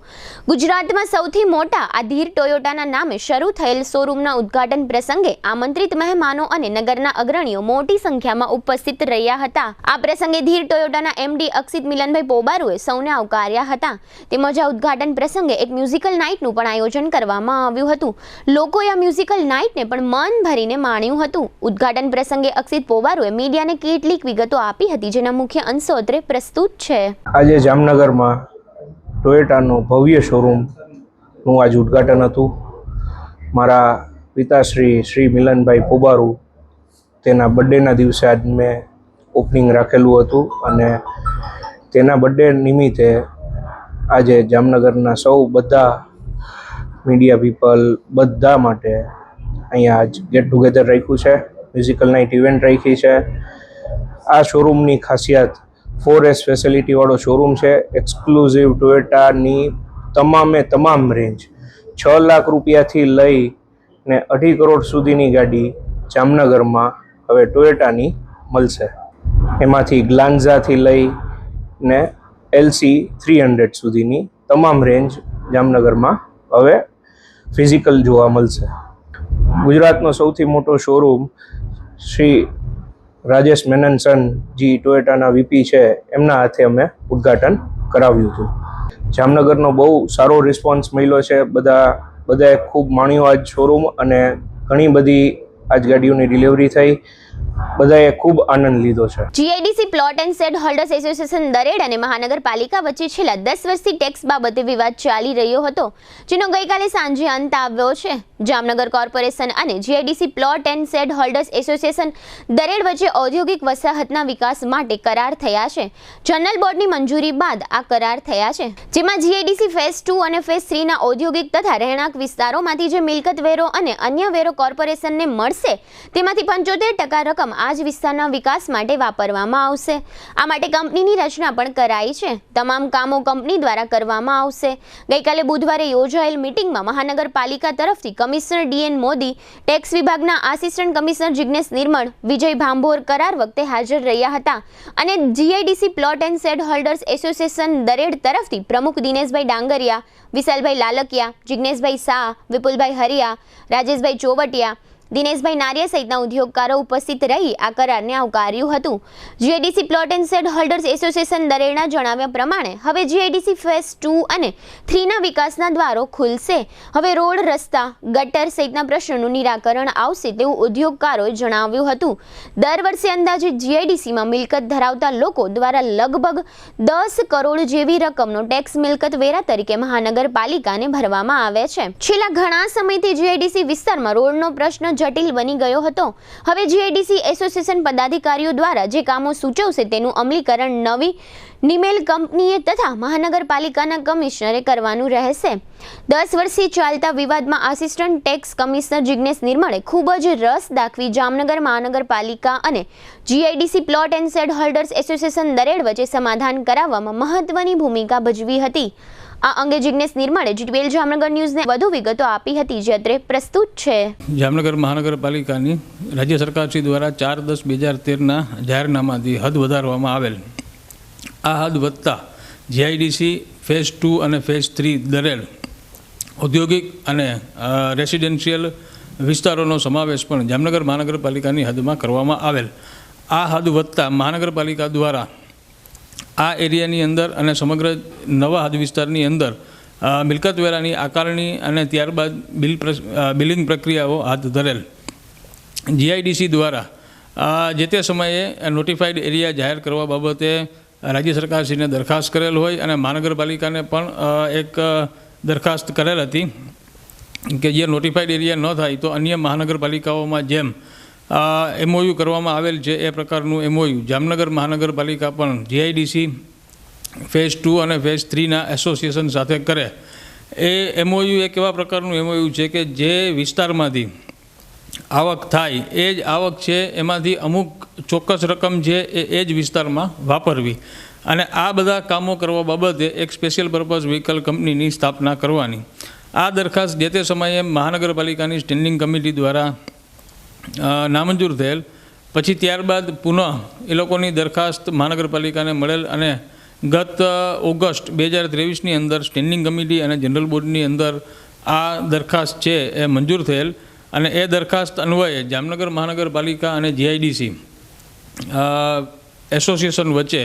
ગુજરાતમાં સૌથી મોટા આ ધીર ટોયોટાના નામે શરૂ થયેલ શોરૂમના ઉદ્ઘાટન પ્રસંગે આમંત્રિત મહેમાનો અને નગરના અગ્રણીઓ મોટી સંખ્યામાં ઉપસ્થિત રહ્યા હતા. આ પ્રસંગે ધીર ટોયોટાના એમડી અક્ષિત મિલનભાઈ પોબારુએ સૌને આવકાર્યા હતા. તેમજ આ ઉદ્ઘાટન પ્રસંગે એક મ્યુઝિકલ નાઇટનું પણ આયોજન કરવામાં આવ્યું હતું. લોકોએ આ મ્યુઝિકલ નાઇટને પણ મન ભરીને માણ્યું હતું. ઉદ્ઘાટન પ્રસંગે અક્ષિત પોબારુએ મીડિયાને કેટલીક વિગતો આપી હતી, જેના મુખ્ય અંશો અત્રે પ્રસ્તુત છે. આજે જામનગરમાં ટોયોટાનો ભવ્ય શોરૂમનું આજ ઉદ્ઘાટન હતું. મારા પિતાશ્રી શ્રી મિલનભાઈ પોબારુ તેના બર્થડેના દિવસે આજ મેં ઓપનિંગ રાખેલું હતું અને તેના બર્થડે નિમિત્તે આજે જામનગરના સૌ બધા મીડિયા પીપલ બધા માટે અહીંયા આજ ગેટ ટુગેધર રાખ્યું છે, મ્યુઝિકલ નાઇટ ઇવેન્ટ રાખી છે. આ શોરૂમની ખાસિયત 4S ફેસિલિટીવાળો શોરૂમ છે. એક્સક્લુઝિવ ટોયોટાની તમામ રેન્જ 6 લાખ રૂપિયાથી લઈને 2.5 કરોડ સુધીની ગાડી જામનગરમાં હવે ટોયોટાની મળશે. એમાંથી ગ્લાન્ઝાથી લઈને LC 300 સુધીની તમામ રેન્જ જામનગરમાં હવે ફિઝિકલ જોવા મળશે. ગુજરાતનો સૌથી મોટો શોરૂમ શ્રી રાજેશ મેનન સન જી ટોયોટાના VP છે, એમના હાથે અમે ઉદ્ઘાટન કરાવ્યું હતું. જામનગરનો બહુ સારો રિસ્પોન્સ મળ્યો છે. બધાએ ખૂબ માણ્યો આજ શોરૂમ અને ઘણી બધી આજ ગાડીઓની ડિલિવરી થઈ. બધાએ ખૂબ આનંદ લીધો છે. GIDC plot and shed holders association Dared અને મહાનગરપાલિકા વચ્ચે છેલ્લા 10 વર્ષથી ટેક્સ બાબતે વિવાદ ચાલી રહ્યો હતો, જેનો ગઈકાલે સાંજે અંત આવ્યો છે. જામનગર કોર્પોરેશન અને GIDC plot and shed holders association Dared વચ્ચે ઔદ્યોગિક વસાહતના વિકાસ માટે કરાર થયા છે. જનરલ બોર્ડની મંજૂરી બાદ આ કરાર થયા છે, જેમાં GIDC ફેઝ 2 અને ફેઝ 3ના ઔદ્યોગિક તથા રહેણાંક વિસ્તારોમાંથી જે મિલકત વેરો અને અન્ય વેરો કોર્પોરેશનને મળશે, તેમાંથી 75% રકમ આ જ વિસ્તારના વિકાસ માટે વાપરવામાં આવશે. આ માટે કંપનીની રચના પણ કરાઈ છે. તમામ કામો કંપની દ્વારા કરવામાં આવશે. ગઈકાલે બુધવારે યોજાયેલ મીટિંગમાં મહાનગરપાલિકા તરફથી કમિશનર DN મોદી, ટેક્સ વિભાગના આસિસ્ટન્ટ કમિશનર જિગ્નેશ નિર્મળ, વિજય ભાંભોર કરાર વખતે હાજર રહ્યા હતા અને GIDC plot and shed holders association Dared તરફથી પ્રમુખ દિનેશભાઈ ડાંગરિયા, વિશાલભાઈ લાલકિયા, જિગ્નેશભાઈ શાહ, વિપુલભાઈ હરિયા, રાજેશભાઈ ચોવટિયા, દિનેશભાઈ નારિયા સહિતના ઉદ્યોગકારો ઉપસ્થિત રહી આ કરારને આવકાર્યું હતું. GIDC plot and shed holders association દરેડના જણાવ્યા પ્રમાણે હવે GIDC ફેઝ 2 અને 3ના વિકાસના દ્વારો ખુલશે. હવે રોડ, રસ્તા, ગટર સહિતના પ્રશ્નોનું નિરાકરણ આવશે તેવું ઉદ્યોગકારોએ જણાવ્યું હતું. દર વર્ષે અંદાજે GIDCમાં મિલકત ધરાવતા લોકો દ્વારા લગભગ 10 કરોડ જેવી રકમનો ટેક્સ મિલકત વેરા તરીકે મહાનગરપાલિકાને ભરવામાં આવે છે. છેલ્લા ઘણા સમયથી GIDC વિસ્તારમાં રોડનો પ્રશ્ન જટિલ બની ગયો હતો. હવે GIDC એસોસિએશન પદાધિકારીઓ દ્વારા જે કામો સૂચવશે તેનું અમલીકરણ નવી નિમેલ કંપનીએ તથા મહાનગરપાલિકાના કમિશનરે કરવાનું રહેશે. 10 વર્ષથી ચાલતા વિવાદમાં આસિસ્ટન્ટ ટેક્સ કમિશનર જિગ્નેશ નિર્મળે ખૂબ જ રસ દાખવી જામનગર મહાનગરપાલિકા અને GIDC plot and shed holders association Dared વચ્ચે સમાધાન કરાવવામાં મહત્વની ભૂમિકા ભજવી હતી. આ અંગે જિગ્નેશ નિર્મળે GTPL જામનગર ન્યૂઝને વધુ વિગતો આપી હતી, જે અત્રે પ્રસ્તુત છે. જામનગર મહાનગરપાલિકાની રાજ્ય સરકારશ્રી દ્વારા 4/10/2013ના જાહેરનામાથી હદ વધારવામાં આવેલ. આ હદ વધતા GIDC ફેઝ 2 અને ફેઝ 3 દરેડ ઔદ્યોગિક અને રેસિડેન્શિયલ વિસ્તારોનો સમાવેશ પણ જામનગર મહાનગરપાલિકાની હદમાં કરવામાં આવેલ. આ હદ વધતા મહાનગરપાલિકા દ્વારા આ એરિયાની અંદર અને સમગ્ર નવા હદ વિસ્તારની અંદર મિલકત વેરાની આકારણી અને ત્યારબાદ બિલિંગ પ્રક્રિયાઓ હાથ ધરેલ. GIDC દ્વારા જે તે સમયે નોટિફાઈડ એરિયા જાહેર કરવા બાબતે રાજ્ય સરકારશ્રીને દરખાસ્ત કરેલ હોય અને મહાનગરપાલિકાને પણ એક દરખાસ્ત કરેલ હતી. કે જે નોટિફાઈડ એરિયા ન થાય તો અન્ય મહાનગરપાલિકાઓમાં જેમ MOU કરવામાં આવેલ છે એ પ્રકારનું MOU જામનગર મહાનગરપાલિકા પણ GIDC ફેઝ 2 અને ફેઝ 3ના એસોસિએશન સાથે કરે. એ MOU એક એવા પ્રકારનું MOU છે કે જે વિસ્તારમાંથી આવક થાય એ જ આવક છે એમાંથી અમુક ચોક્કસ રકમ છે એ જ વિસ્તારમાં વાપરવી અને આ બધા કામો કરવા બાબતે એક સ્પેશિયલ પર્પઝ વ્હીકલ કંપનીની સ્થાપના કરવાની. આ દરખાસ્ત જે તે સમયે મહાનગરપાલિકાની સ્ટેન્ડિંગ કમિટી દ્વારા નામંજૂર થયેલ. પછી ત્યારબાદ પુનઃ એ લોકોની દરખાસ્ત મહાનગરપાલિકાને મળેલ અને ગત ઓગસ્ટ 2023ની અંદર સ્ટેન્ડિંગ કમિટી અને જનરલ બોર્ડની અંદર આ દરખાસ્ત છે એ મંજૂર થયેલ અને એ દરખાસ્ત અન્વયે જામનગર મહાનગરપાલિકા અને GIDC એસોસિએશન વચ્ચે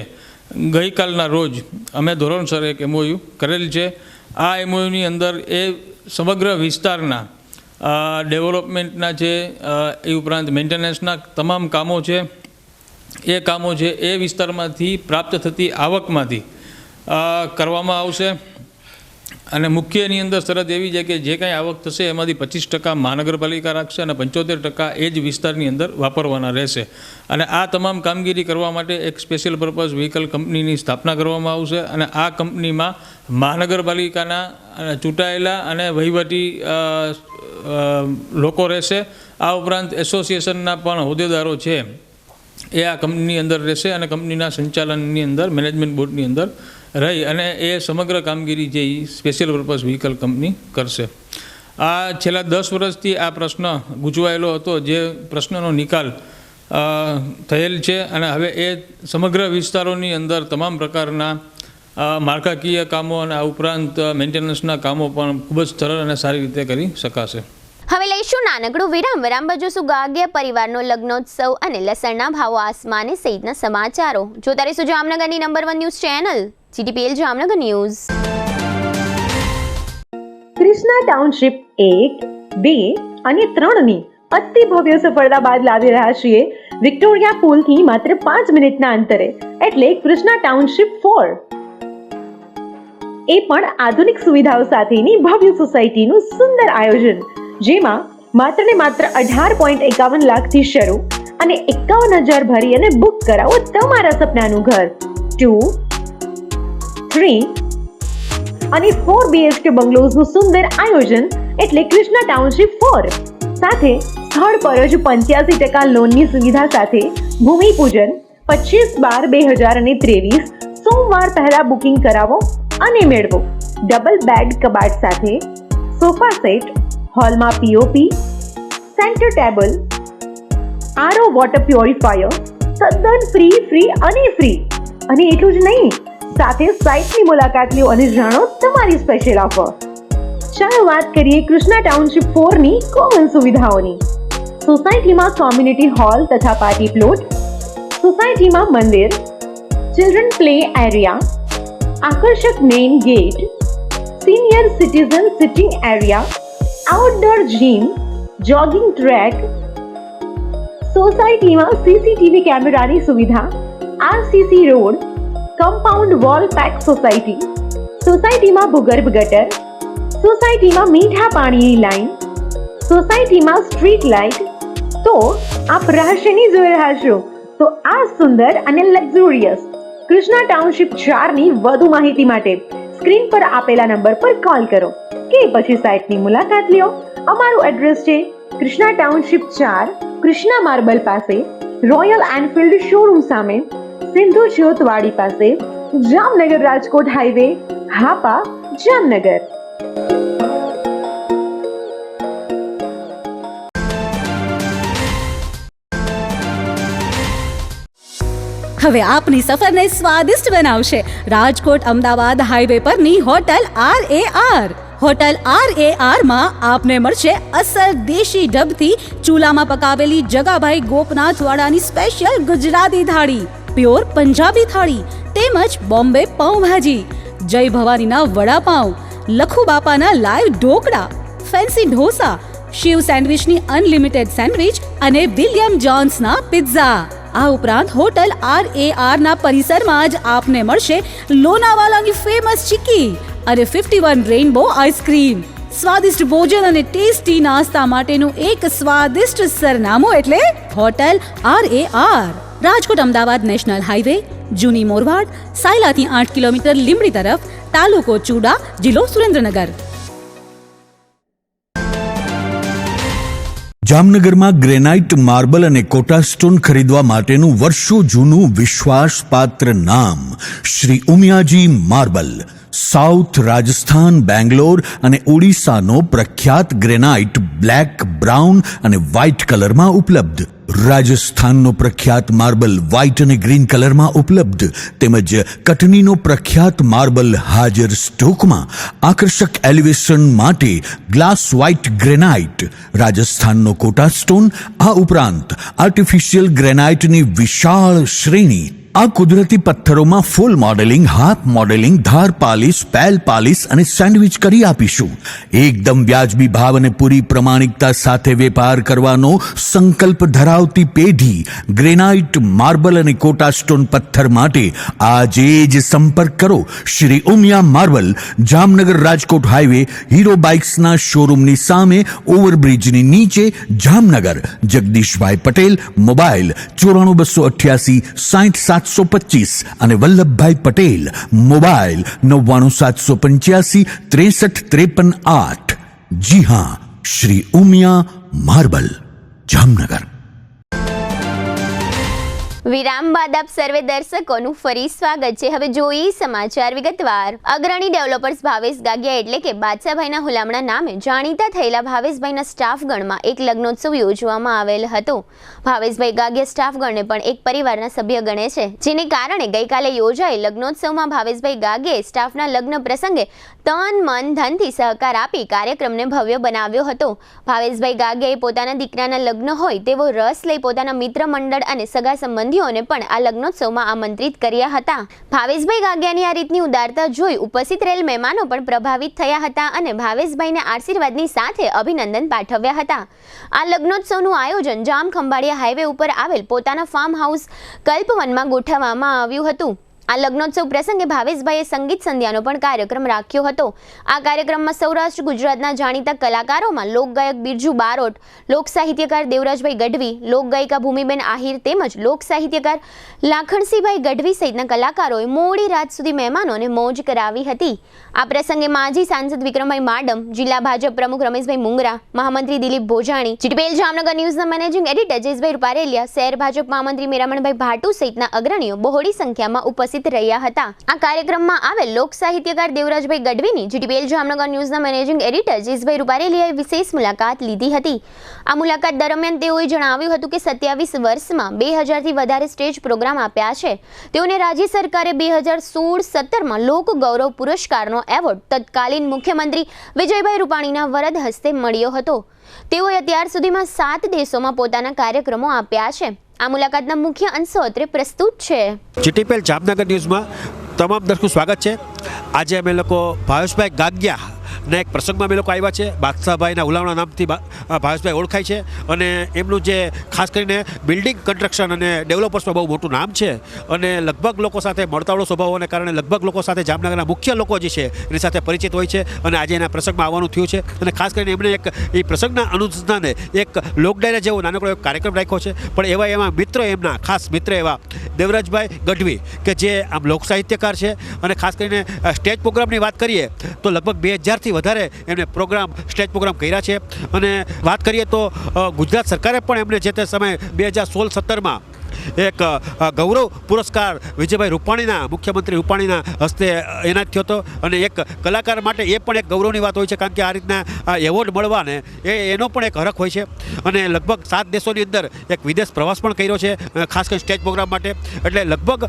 ગઈકાલના રોજ અમે ધોરણસર એક MOU કરેલ છે. આ MOUની અંદર એ સમગ્ર વિસ્તારના ડેવલપમેન્ટના છે એ ઉપરાંત મેન્ટેનન્સના તમામ કામો છે એ કામો છે એ વિસ્તારમાંથી પ્રાપ્ત થતી આવકમાંથી કરવામાં આવશે અને મુખ્ય એની અંદર શરત એવી છે કે જે કાંઈ આવક થશે એમાંથી 25% મહાનગરપાલિકા રાખશે અને 75% એ જ વિસ્તારની અંદર વાપરવાના રહેશે. અને આ તમામ કામગીરી કરવા માટે એક સ્પેશિયલ પર્પઝ વ્હીકલ કંપનીની સ્થાપના કરવામાં આવશે અને આ કંપનીમાં મહાનગરપાલિકાના ચૂંટાયેલા અને વહીવટી લોકો રહેશે. આ ઉપરાંત એસોસિએશનના પણ હોદ્દેદારો છે એ આ કંપનીની અંદર રહેશે અને કંપનીના સંચાલનની અંદર મેનેજમેન્ટ બોર્ડની અંદર રહી અને એ સમગ્ર કામગીરી જે સ્પેશિયલ પર્પઝ વ્હીકલ કંપની કરશે. આ છેલ્લા 10 વર્ષથી આ પ્રશ્ન ગૂંચવાયેલો હતો, જે પ્રશ્નનો નિકાલ થયેલ છે અને હવે એ સમગ્ર વિસ્તારોની અંદર તમામ પ્રકારના માળખાકીય કામો અને આ ઉપરાંત મેન્ટેનન્સના કામો પણ ખૂબ જ સરળ અને સારી રીતે કરી શકાશે. હવે લઈશું નાનકડું વિરામ બાજુ સુગાગ્ય પરિવારનો લગ્નોત્સવ અને લસણના ભાવો આસમાને સહિતના સમાચારો જોતા રહીશું જામનગરની number 1 news channel GTPL Jamnagar news. Krishna township 1, 2 અને 3ની અતિ ભવ્ય સફળતા બાદ લાવી રહ્યા છીએ વિક્ટોરિયા પુલથી માત્ર 5 મિનિટના અંતરે, એટલે કૃષ્ણા ટાઉનશીપ 4. એ પણ આધુનિક સુવિધાઓ સાથેની ભવ્ય સોસાયટીનું સુંદર આયોજન, જેમાં માત્ર ને માત્ર 18.51 લાખથી શરૂ અને 51,000 ભરી અને બુક કરાવો તમારા સપનાનું ઘર. 2, 3 અને 4 BHK બંગલોઝનું સુંદર આયોજન એટલે કૃષ્ણા ટાઉનશીપ 4. સાથે સ્થળ પર જ 85% લોનની સુવિધા સાથે ભૂમિપૂજન 25/12/2023 સોમવાર પહેલા બુકિંગ કરાવો અને મેળવો ડબલ બેડ કબાટ સાથે સોફા સેટ, હોલમાં POP, centre table, RO water purifier તદ્દન ફ્રી અને એટલું જ નહીં, સાથે સાઇટની મુલાકાત લો અને જાણો તમારી સ્પેશિયલ ઓફર. ચાલો વાત કરીએ કૃષ્ણા ટાઉનશીપ 4ની કોમન સુવિધાઓની. સોસાયટીમાં કોમ્યુનિટી હોલ તથા પાર્ટી પ્લોટ, સોસાયટીમાં મંદિર, ચિલ્ડ્રન પ્લે એરિયા, આકર્ષક main gate, senior citizen sitting area, outdoor gym, jogging track, સોસાયટીમાં CCTV કેમેરાની સુવિધા, RCC road, compound wall pack society, સોસાયટીમાં ભૂગર્ભ ગટર, સોસાયટીમાં મીઠા પાણીની લાઈન, સોસાયટીમાં સ્ટ્રીટ લાઇટ. તો આપ રહસ્યની જોઈ રહ્યા છો તો આ સુંદર અને લક્ઝુરિયસ કૃષ્ણા ટાઉનશીપ 4ની વધુ માહિતી માટે સ્ક્રીન પર આપેલા નંબર પર કોલ કરો કે પછી સાઇટની મુલાકાત લ્યો. અમારું એડ્રેસ છે કૃષ્ણા ટાઉનશીપ 4, કૃષ્ણા માર્બલ પાસે, રોયલ એનફિલ્ડ શોરૂમ સામે, સિંધુ જ્યોતવાડી પાસે, જામનગર રાજકોટ હાઈવે, હાપા, જામનગર. હવે આપની સફરને સ્વાદિષ્ટ બનાવશે રાજકોટ અમદાવાદ હાઈવે પરની હોટલ RAR. હોટલ RAR માં આપને મળશે અસલ દેશી ઢબથી ચૂલામાં પકાવેલી જગાભાઈ ગોપનાથ વાળાની સ્પેશિયલ ગુજરાતી થાળી, પ્યોર પંજાબી થાળી તેમજ બોમ્બે પાઉંભાજી, જય ભવાનીના વડાપાઉં, લખુ બાપાના લાઈવ ઢોકળા, ફેન્સી ઢોસા, શિવ સેન્ડવિચની અનલિમિટેડ સેન્ડવિચ અને વિલિયમ જોન્સના પિઝા. આ ઉપરાંત હોટલ RAR ના પરિસરમાં જ આપને મળશે લોનાવાલાની ફેમસ ચીકી અને 51 રેઇનબો આઈસ્ક્રીમ. સ્વાદિષ્ટ ભોજન અને ટેસ્ટી નાસ્તા માટેનું એક સ્વાદિષ્ટ સરનામું એટલે hotel RAR. Rajkot Ahmedabad national highway, જૂની મોરવાડ, સાયલાથી 8 કિલોમીટર લીંબડી તરફ, તાલુકો ચૂડા, જિલ્લો સુરેન્દ્રનગર. જામનગરમાં ગ્રેનાઇટ, માર્બલ અને કોટા સ્ટોન ખરીદવા માટેનું વર્ષો જૂનું વિશ્વાસપાત્ર નામ શ્રી ઉમિયાજી માર્બલ. સાઉથ રાજસ્થાન, બેંગ્લોર અને ઓડિશાનો પ્રખ્યાત ગ્રેનાઇટ બ્લેક, બ્રાઉન અને વ્હાઇટ કલરમાં ઉપલબ્ધ. રાજસ્થાનનો પ્રખ્યાત માર્બલ વ્હાઇટ અને ગ્રીન કલરમાં ઉપલબ્ધ તેમજ કટનીનો પ્રખ્યાત માર્બલ હાજર સ્ટોકમાં. આકર્ષક એલિવેશન માટે ગ્લાસ વ્હાઇટ ગ્રેનાઇટ, રાજસ્થાનનો કોટા સ્ટોન, આ ઉપરાંત આર્ટિફિશિયલ ગ્રેનાઇટની વિશાળ શ્રેણી. આ કુદરતી પથ્થરોમાં ફૂલ મોડેલિંગ, હાફ મોડેલિંગ, ધાર પાલિશ, પેલ પાલિશ અને સેન્ડવિચ કરી આપીશું. એકદમ વ્યાજબી ભાવ અને પૂરી પ્રમાણિકતા સાથે વેપાર કરવાનો સંકલ્પ ધરાવતી પેઢી ગ્રેનાઇટ, માર્બલ અને કોટા સ્ટોન પથ્થર માટે આજે જ સંપર્ક કરો. Shri Umiya marble, Jamnagar Rajkot highway, Hero બાઇક્સના શોરૂમની સામે, ઓવરબ્રિજની નીચે, જામનગર. જગદીશભાઈ પટેલ, મોબાઈલ 94 288 60 અને વલ્લભભાઈ પટેલ, મોબાઈલ 99 785 63 53 8. જી હા, શ્રી ઉમિયા માર્બલ, જામનગર. વિરામ બાદ આપ સર્વે દર્શકોનું ફરી સ્વાગત છે. હવે જોઈએ સમાચાર વિગતવાર. અગ્રણી ડેવલપર્સ ભાવેશ ગાગિયા એટલે કે બાદશાહભાઈના હુલામણા નામે જાણીતા થયેલા ભાવેશભાઈના સ્ટાફગણમાં એક લગ્નોત્સવ યોજવામાં આવેલ હતો. ભાવેશભાઈ ગાગિયા સ્ટાફગણને પણ એક પરિવારના સભ્ય ગણે છે, જેને કારણે ગઈકાલે યોજાયેલ લગ્નોત્સવમાં ભાવેશભાઈ ગાગિયાએ સ્ટાફના લગ્ન પ્રસંગે તન મન ધનથી સહકાર આપી કાર્યક્રમને ભવ્ય બનાવ્યો હતો. ભાવેશભાઈ ગાગિયાએ પોતાના દીકરાના લગ્ન હોય તેવો રસ લઈ પોતાના મિત્ર મંડળ અને સગા સંબંધીઓને પણ આ લગ્નોત્સવમાં આમંત્રિત કર્યા હતા. ભાવેશભાઈ ગાગિયાની આ રીતની ઉદારતા જોઈ ઉપસ્થિત રહેલ મહેમાનો પણ પ્રભાવિત થયા હતા અને ભાવેશભાઈને આશીર્વાદની સાથે અભિનંદન પાઠવ્યા હતા. આ લગ્નોત્સવનું આયોજન જામ ખંભાળિયા હાઈવે ઉપર આવેલ પોતાના ફાર્મ હાઉસ કલ્પવનમાં ગોઠવવામાં આવ્યું હતું. આ લગ્નોત્સવ પ્રસંગે ભાવેશભાઈએ સંગીત સંધ્યાનો પણ કાર્યક્રમ રાખ્યો હતો. આ કાર્યક્રમમાં સૌરાષ્ટ્ર ગુજરાતના જાણીતા કલાકારોમાં લોકગાયક બિરજુ બારોટ, લોક સાહિત્યકાર દેવરાજભાઈ ગઢવી, લોકગાયિકા ભૂમિબેન આહિર તેમજ લોક સાહિત્યકાર લાખણસિંહભાઈ ગઢવી સહિતના કલાકારોએ મોડી રાત સુધી મહેમાનોને મોજ કરાવી હતી. આ પ્રસંગે માજી સાંસદ વિક્રમભાઈ માડમ, જિલ્લા ભાજપ પ્રમુખ રમેશભાઈ મુંગરા, મહામંત્રી દિલીપ ભોજાણી, જીટીપીએલ જામનગર ન્યૂઝના મેનેજિંગ એડિટર જયેશભાઈ રૂપારેલિયા, શહેર ભાજપ મહામંત્રી મેરામણભાઈ ભાટુ સહિતના અગ્રણીઓ બહોળી સંખ્યામાં ઉપસ્થિત રહ્યા હતા. આ કાર્યક્રમમાં આવેલ લોક સાહિત્યકાર દેવરાજભાઈ ગઢવીની જીટીપીએલ જામનગર ન્યૂઝના મેનેજિંગ એડિટર જયેશભાઈ રૂપારેલિયાએ વિશેષ મુલાકાત લીધી હતી. આ મુલાકાત દરમિયાન તેઓએ જણાવ્યું હતું કે 27 વર્ષમાં 2000થી વધારે સ્ટેજ પ્રોગ્રામ આપ્યા છે. તેઓને રાજ્ય સરકારે 2016-17માં લોક ગૌરવ પુરસ્કારનો એવોર્ડ તત્કાલીન મુખ્યમંત્રી વિજયભાઈ રૂપાણીના વરદ હસ્તે મળ્યો હતો. તેઓએ અત્યાર સુધીમાં 7 દેશોમાં પોતાના કાર્યક્રમો આપ્યા છે. આ મુલાકાતના મુખ્ય અંશો અત્રે પ્રસ્તુત છે. જીટીપીએલ જામનગર ન્યૂઝમાં તમામ દર્શકોનું સ્વાગત છે. આજે અમે લોકો ભાવેશભાઈ ગાગિયા ના એક પ્રસંગમાં અમે લોકો આવ્યા છે. બાદશાહભાઈના હુલામણા નામથી ભાવેશભાઈ ઓળખાય છે અને એમનું જે ખાસ કરીને બિલ્ડિંગ કન્સ્ટ્રક્શન અને ડેવલપર્સમાં બહુ મોટું નામ છે અને લગભગ લોકો સાથે મળતાળો સ્વભાવ હોવાને કારણે લગભગ લોકો સાથે જામનગરના મુખ્ય લોકો જે છે એની સાથે પરિચિત હોય છે અને આજે એના પ્રસંગમાં આવવાનું થયું છે. અને ખાસ કરીને એમણે એક એ પ્રસંગના અનુસંધાને એક લોકડાયરા જેવો નાનકડો એક કાર્યક્રમ રાખ્યો છે. પણ એમાં મિત્ર, એમના ખાસ મિત્ર એવા દેવરાજભાઈ ગઢવી કે જે આમ લોક સાહિત્યકાર છે અને ખાસ કરીને સ્ટેજ પ્રોગ્રામની વાત કરીએ તો લગભગ 2000થી વધારે એમને સ્ટેજ પ્રોગ્રામ કર્યા છે. અને વાત કરીએ તો ગુજરાત સરકારે પણ એમને જે તે સમયે 2016-17માં એક ગૌરવ પુરસ્કાર વિજયભાઈ રૂપાણીના, મુખ્યમંત્રી રૂપાણીના હસ્તે એનાયત થયો હતો. અને એક કલાકાર માટે એ પણ એક ગૌરવની વાત હોય છે, કારણ કે આ રીતના એવોર્ડ મળવાને એનો પણ એક હરખ હોય છે. અને લગભગ 7 દેશોની અંદર એક વિદેશ પ્રવાસ પણ કર્યો છે, ખાસ કરીને સ્ટેજ પ્રોગ્રામ માટે. એટલે લગભગ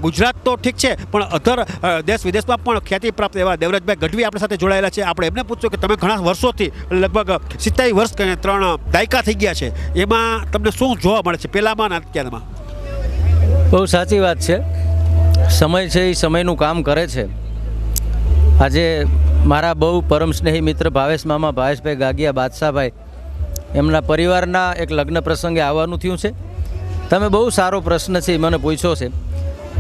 ગુજરાત તો ઠીક છે, પણ અધર દેશ વિદેશમાં પણ ખ્યાતિ પ્રાપ્ત એવા દેવરાજભાઈ ગઢવી આપણી સાથે જોડાયેલા છે. આપણે એમને પૂછ્યું કે તમે ઘણા વર્ષોથી, લગભગ 27 વર્ષ 3 દાયકા થઈ ગયા છે, એમાં તમને શું જોવા મળે છે પહેલામાં અને અત્યારમાં? બહુ સાચી વાત છે. સમય છે એ સમયનું કામ કરે છે. આજે મારા બહુ પરમ સ્નેહી મિત્ર ભાવેશ મામા ભાવેશભાઈ ગાગિયા બાદશાહભાઈ એમના પરિવારના એક લગ્ન પ્રસંગે આવવાનું થયું છે. તમે બહુ સારો પ્રશ્ન છે મને પૂછ્યો છે.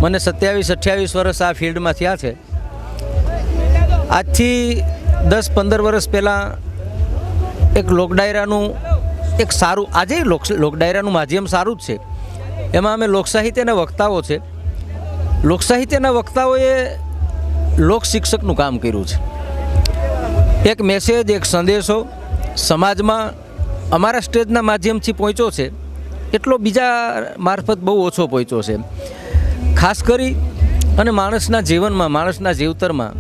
મને 27-28 વર્ષ આ ફિલ્ડમાં થયા છે. આજથી 10-15 વર્ષ પહેલાં એક લોક ડાયરાનું એક સારું, આજે લોક ડાયરાનું માધ્યમ સારું જ છે, એમાં અમે લોકસાહિત્યના વક્તાઓ છે, લોકસાહિત્યના વક્તાઓએ લોક શિક્ષકનું કામ કર્યું છે. એક મેસેજ, એક સંદેશો સમાજમાં અમારા સ્ટેજના માધ્યમથી પહોંચ્યો છે, એટલો બીજા મારફત બહુ ઓછો પહોંચ્યો છે. ખાસ કરી અને માણસના જીવનમાં, માણસના જીવતરમાં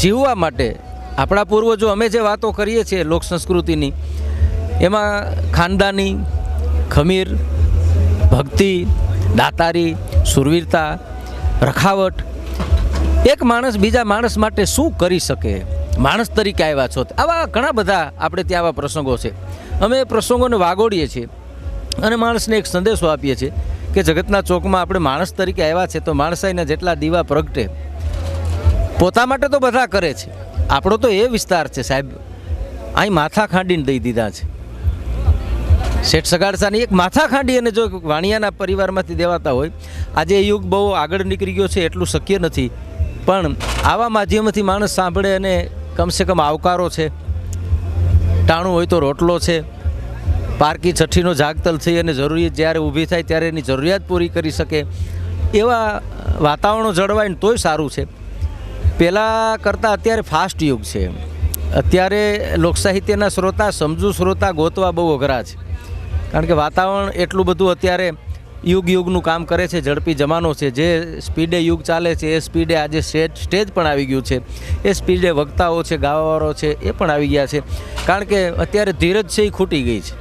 જીવવા માટે આપણા પૂર્વજો અમે જે વાતો કરીએ છીએ લોક સંસ્કૃતિની, એમાં ખાનદાની, ખમીર, ભક્તિ, દાતારી, સુરવીરતા, રખાવટ, એક માણસ બીજા માણસ માટે શું કરી શકે, માણસ તરીકે આવ્યા છો, આવા ઘણા બધા આપણે ત્યાં આવા પ્રસંગો છે. અમે એ પ્રસંગોને વાગોડીએ છીએ અને માણસને એક સંદેશો આપીએ છીએ કે જગતના ચોકમાં આપણે માણસ તરીકે આવ્યા છે તો માણસાઈના જેટલા દીવા પ્રગટે. પોતા માટે તો બધા કરે છે, આપણો તો એ વિસ્તાર છે સાહેબ, અહીં માથા ખાંડીને દઈ દીધા છે. શેઠ સગાડસાની એક માથા ખાંડી અને જો વાણિયાના પરિવારમાંથી દેવાતા હોય, આજે એ યુગ બહુ આગળ નીકળી ગયો છે, એટલું શક્ય નથી, પણ આવા માધ્યમથી માણસ સાંભળે અને કમસે કમ આવકારો છે, ટાણું હોય તો રોટલો છે, પારકી છઠ્ઠીનો જાગતલ થઈ અને જરૂરિયાત જ્યારે ઊભી થાય ત્યારે એની જરૂરિયાત પૂરી કરી શકે, એવા વાતાવરણો જળવાય ને તોય સારું છે. પહેલાં કરતાં અત્યારે ફાસ્ટ યુગ છે. અત્યારે લોકસાહિત્યના શ્રોતા, સમજુ શ્રોતા ગોતવા બહુ અઘરા છે, કારણ કે વાતાવરણ એટલું બધું અત્યારે યુગનું કામ કરે છે, ઝડપી જમાનો છે. જે સ્પીડે યુગ ચાલે છે એ સ્પીડે આજે સ્ટેજ પણ આવી ગયું છે, એ સ્પીડે વક્તાઓ છે, ગાવાવાળો છે એ પણ આવી ગયા છે, કારણ કે અત્યારે ધીરજ છે એ ખૂટી ગઈ છે.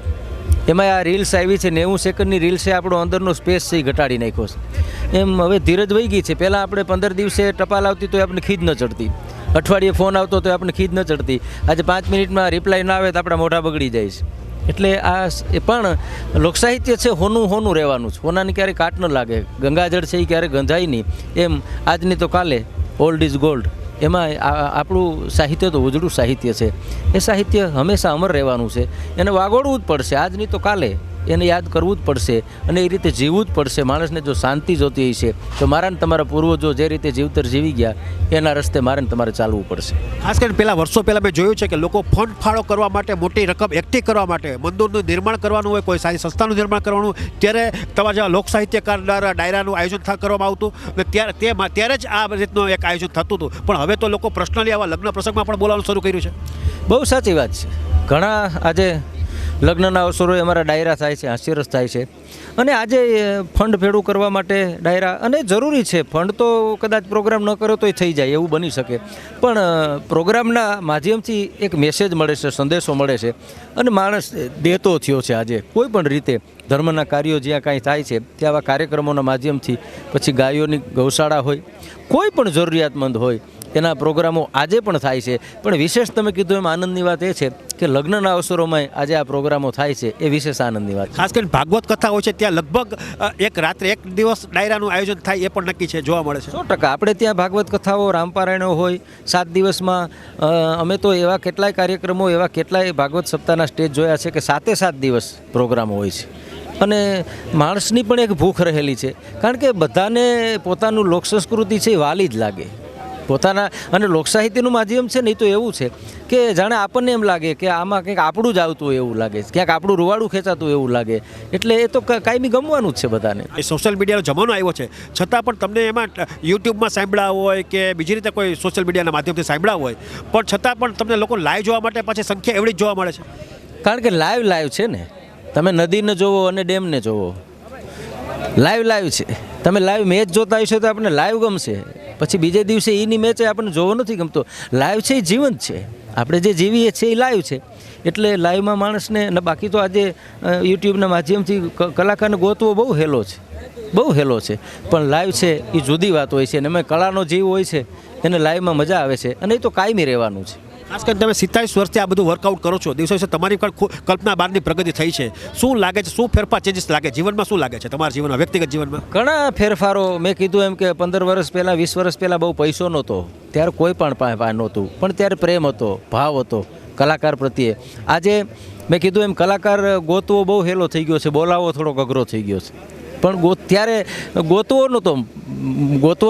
એમાં આ રીલ્સ આવી છે, 90 સેકન્ડની રીલ્સે આપણો અંદરનો સ્પેસ છે એ ઘટાડી નાખ્યો છે. એમ હવે ધીરજ વહી ગઈ છે. પહેલાં આપણે 15 દિવસે ટપાલ આવતી તો આપણને ખીજ ન ચડતી, અઠવાડિયે ફોન આવતો તો આપણને ખીજ ન ચડતી, આજે 5 મિનિટમાં રિપ્લાય ના આવે તો આપણા મોઢા બગડી જાય છે. એટલે આ એ પણ લોકસાહિત્ય છે, હોનું રહેવાનું છે, હોનાની ક્યારેય કાટ ન લાગે, ગંગાજળ છે એ ક્યારેય ગંધાય નહીં. એમ આજની તો કાલે ઓલ્ડ ઇઝ ગોલ્ડ, એમાં આપણું સાહિત્ય તો ઉજળું સાહિત્ય છે, એ સાહિત્ય હંમેશા અમર રહેવાનું છે, એને વાગોડવું જ પડશે, આજની તો કાલે એને યાદ કરવું જ પડશે અને એ રીતે જીવવું જ પડશે. માણસને જો શાંતિ જોતી હોય છે તો મારા ને તમારા પૂર્વજો જે રીતે જીવતર જીવી ગયા એના રસ્તે મારે ને તમારે ચાલવું પડશે. ખાસ કરીને પહેલાં વર્ષો પહેલાં મેં જોયું છે કે લોકો ફંડ ફાળો કરવા માટે, મોટી રકમ એકઠી કરવા માટે, મંદિરનું નિર્માણ કરવાનું હોય, કોઈ સારી સંસ્થાનું નિર્માણ કરવાનું, ત્યારે તમારા જેવા લોક સાહિત્યકાર દ્વારા ડાયરાનું આયોજન કરવામાં આવતું અને ત્યારે જ આ રીતનું એક આયોજન થતું હતું. પણ હવે તો લોકો પર્સનલી આવા લગ્ન પ્રસંગમાં પણ બોલાવવાનું શરૂ કર્યું છે. બહુ સાચી વાત છે. ઘણા આજે લગ્નના અવસરોએ અમારા ડાયરા થાય છે, હાસ્યરસ થાય છે, અને આજે ફંડ ભેળું કરવા માટે ડાયરા, અને જરૂરી છે, ફંડ તો કદાચ પ્રોગ્રામ ન કરો તોય થઈ જાય એવું બની શકે, પણ પ્રોગ્રામના માધ્યમથી એક મેસેજ મળે છે, સંદેશો મળે છે, અને માણસ દેતો થયો છે. આજે કોઈ પણ રીતે ધર્મના કાર્યો જ્યાં કાંઈ થાય છે ત્યાં આવા કાર્યક્રમોના માધ્યમથી, પછી ગાયોની ગૌશાળા હોય, કોઈ પણ જરૂરિયાતમંદ હોય એના પ્રોગ્રામો આજે પણ થાય છે. પણ વિશેષ તમે કીધું એમ આનંદની વાત એ છે કે લગ્નના અવસરોમાં આજે આ પ્રોગ્રામો થાય છે, એ વિશેષ આનંદની વાત. ખાસ કરીને ભાગવત કથા હોય છે ત્યાં લગભગ એક રાત્રે એક દિવસ ડાયરાનું આયોજન થાય એ પણ નક્કી છે, જોવા મળે છે. 100% આપણે ત્યાં ભાગવત કથાઓ, રામપારાયણો હોય 7 દિવસમાં. અમે તો એવા કેટલાય કાર્યક્રમો, એવા કેટલાય ભાગવત સપ્તાહના સ્ટેજ જોયા છે કે 7 દિવસ પ્રોગ્રામો હોય છે. અને માણસની પણ એક ભૂખ રહેલી છે, કારણ કે બધાને પોતાનું લોક સંસ્કૃતિ છે એ વાલી જ લાગે પોતાના, અને લોકસાહિત્યનું માધ્યમ છે ને એ તો એવું છે કે જાણે આપણને એમ લાગે કે આમાં કંઈક આપણું જ આવતું હોય એવું લાગે, ક્યાંક આપણું રૂવાડું ખેંચાતું એવું લાગે, એટલે એ તો કાયમી ગમવાનું જ છે બધાને. એ સોશિયલ મીડિયાનો જમાનો આવ્યો છે, છતાં પણ તમને એમાં યુટ્યુબમાં સાંભળ્યા હોય કે બીજી રીતે કોઈ સોશિયલ મીડિયાના માધ્યમથી સાંભળ્યા હોય, પણ છતાં પણ તમને લોકો લાઈવ જોવા માટે પાછી સંખ્યા એવડી જ જોવા મળે છે. કારણ કે લાઈવ છે ને, તમે નદીને જોવો અને ડેમને જોવો, લાઈવ છે. તમે લાઈવ મેચ જોતા હશો તો આપણને લાઈવ ગમશે, પછી બીજે દિવસે એની મેચ આપણને જોવો નથી ગમતો. લાઈવ છે એ જીવંત છે, આપણે જે જીવીએ છીએ એ લાઈવ છે, એટલે લાઈવમાં માણસને, બાકી તો આજે યુટ્યુબના માધ્યમથી કલાકારને ગોતવો બહુ હેલો છે, પણ લાઈવ છે એ જુદી વાત હોય છે, અને એમાં કળાનો જીવ હોય છે, એને લાઈવમાં મજા આવે છે, અને એ તો કાયમી રહેવાનું છે. ખાસ કરીને તમે 27 વર્ષથી આ બધું વર્કઆઉટ કરો છો, દિવસો દિવસે તમારી પણ કલ્પના બહારની પ્રગતિ થઈ છે. શું લાગે છે, શું ફેરફાર, ચેન્જીસ લાગે જીવનમાં, શું લાગે છે તમારા જીવનમાં, વ્યક્તિગત જીવનમાં? ઘણા ફેરફારો. મેં કીધું એમ કે 15 વર્ષ પહેલાં, 20 વર્ષ પહેલાં બહુ પૈસો નહોતો, ત્યારે કોઈ પણ પાસે નહોતું, પણ ત્યારે પ્રેમ હતો, ભાવ હતો કલાકાર પ્રત્યે. આજે મેં કીધું એમ કલાકાર ગોતવો બહુ હેલો થઈ ગયો છે, બોલાવવો થોડોક અઘરો થઈ ગયો છે. પણ ત્યારે ગોતવો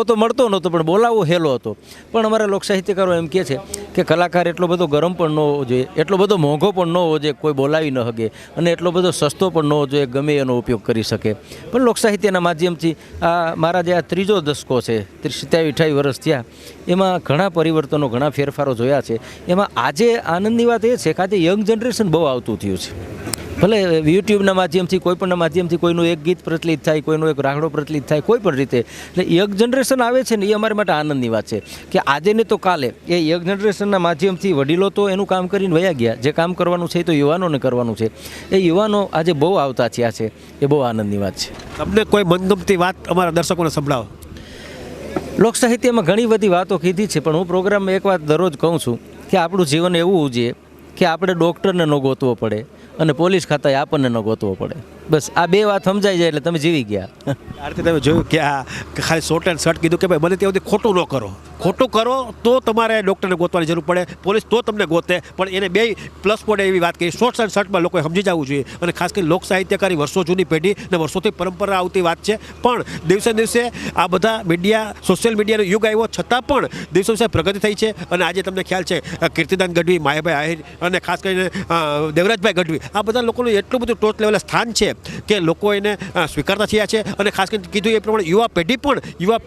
તો મળતો નહોતો, પણ બોલાવવો હેલો હતો. પણ અમારા લોકસાહિત્યકારો એમ કહે છે કે કલાકાર એટલો બધો ગરમ પણ ન હોવો જોઈએ, એટલો બધો મોંઘો પણ ન હોવો જોઈએ, કોઈ બોલાવી ન શકે, અને એટલો બધો સસ્તો પણ ન હોવો જોઈએ, ગમે એનો ઉપયોગ કરી શકે. પણ લોકસાહિત્યના માધ્યમથી આ મારા જે આ ત્રીજો દશકો છે, 27-28 વર્ષ થયા, એમાં ઘણા પરિવર્તનો, ઘણા ફેરફારો જોયા છે. એમાં આજે આનંદની વાત એ છે કે આજે યંગ જનરેશન બહુ આવતું થયું છે. ભલે યુટ્યુબના માધ્યમથી, કોઈપણના માધ્યમથી કોઈનું એક ગીત પ્રચલિત થાય, કોઈનો એક રાગડો પ્રચલિત થાય, કોઈ પણ રીતે, એટલે યંગ જનરેશન આવે છે ને, એ અમારા માટે આનંદની વાત છે કે આજે ને તો કાલે એ યંગ જનરેશનના માધ્યમથી વડીલો તો એનું કામ કરીને વયા ગયા, જે કામ કરવાનું છે એ તો યુવાનોને કરવાનું છે. એ યુવાનો આજે બહુ આવતા થયા છે, એ બહુ આનંદની વાત છે. તમને કોઈ મનગમતી વાત અમારા દર્શકોને સંભળાવો. લોકસાહિત્યમાં ઘણી બધી વાતો કીધી છે, પણ હું પ્રોગ્રામમાં એક વાત દરરોજ કહું છું કે આપણું જીવન એવું હોવું જોઈએ કે આપણે ડૉક્ટરને ન ગોતવો પડે અને પોલીસ ખાતાએ આપણને ન ગોતવો પડે. બસ આ બે વાત સમજાઈ જાય એટલે તમે જીવી ગયા. આરતી, તમે જોયું કે આ ખાલી શોર્ટ એન્ડ શર્ટ કીધું કે ભાઈ બને ત્યાં સુધી ખોટું ન કરો. ખોટું કરો તો તમારે ડૉક્ટરને ગોતવાની જરૂર પડે, પોલીસ તો તમને ગોતે, પણ એને બે પ્લસ પોઈન્ટ એવી વાત કરી. શોર્ટ એન્ડ શર્ટમાં લોકોએ સમજી જવું જોઈએ, અને ખાસ કરીને લોક સાહિત્યકારી વર્ષો જૂની પેઢી અને વર્ષોથી પરંપરા આવતી વાત છે. પણ દિવસે દિવસે આ બધા મીડિયા, સોશિયલ મીડિયાનો યુગ આવ્યો છતાં પણ દિવસે દિવસે પ્રગતિ થઈ છે. અને આજે તમને ખ્યાલ છે કીર્તિદાન ગઢવી, માયાભાઈ આહિર અને ખાસ કરીને દેવરાજભાઈ ગઢવી, આ બધા લોકોનું એટલું બધું ટોચ લેવલે સ્થાન છે કે લોકો એને સ્વીકારતા થયા છે. અને ખાસ કરીને કીધું એ પ્રમાણે યુવા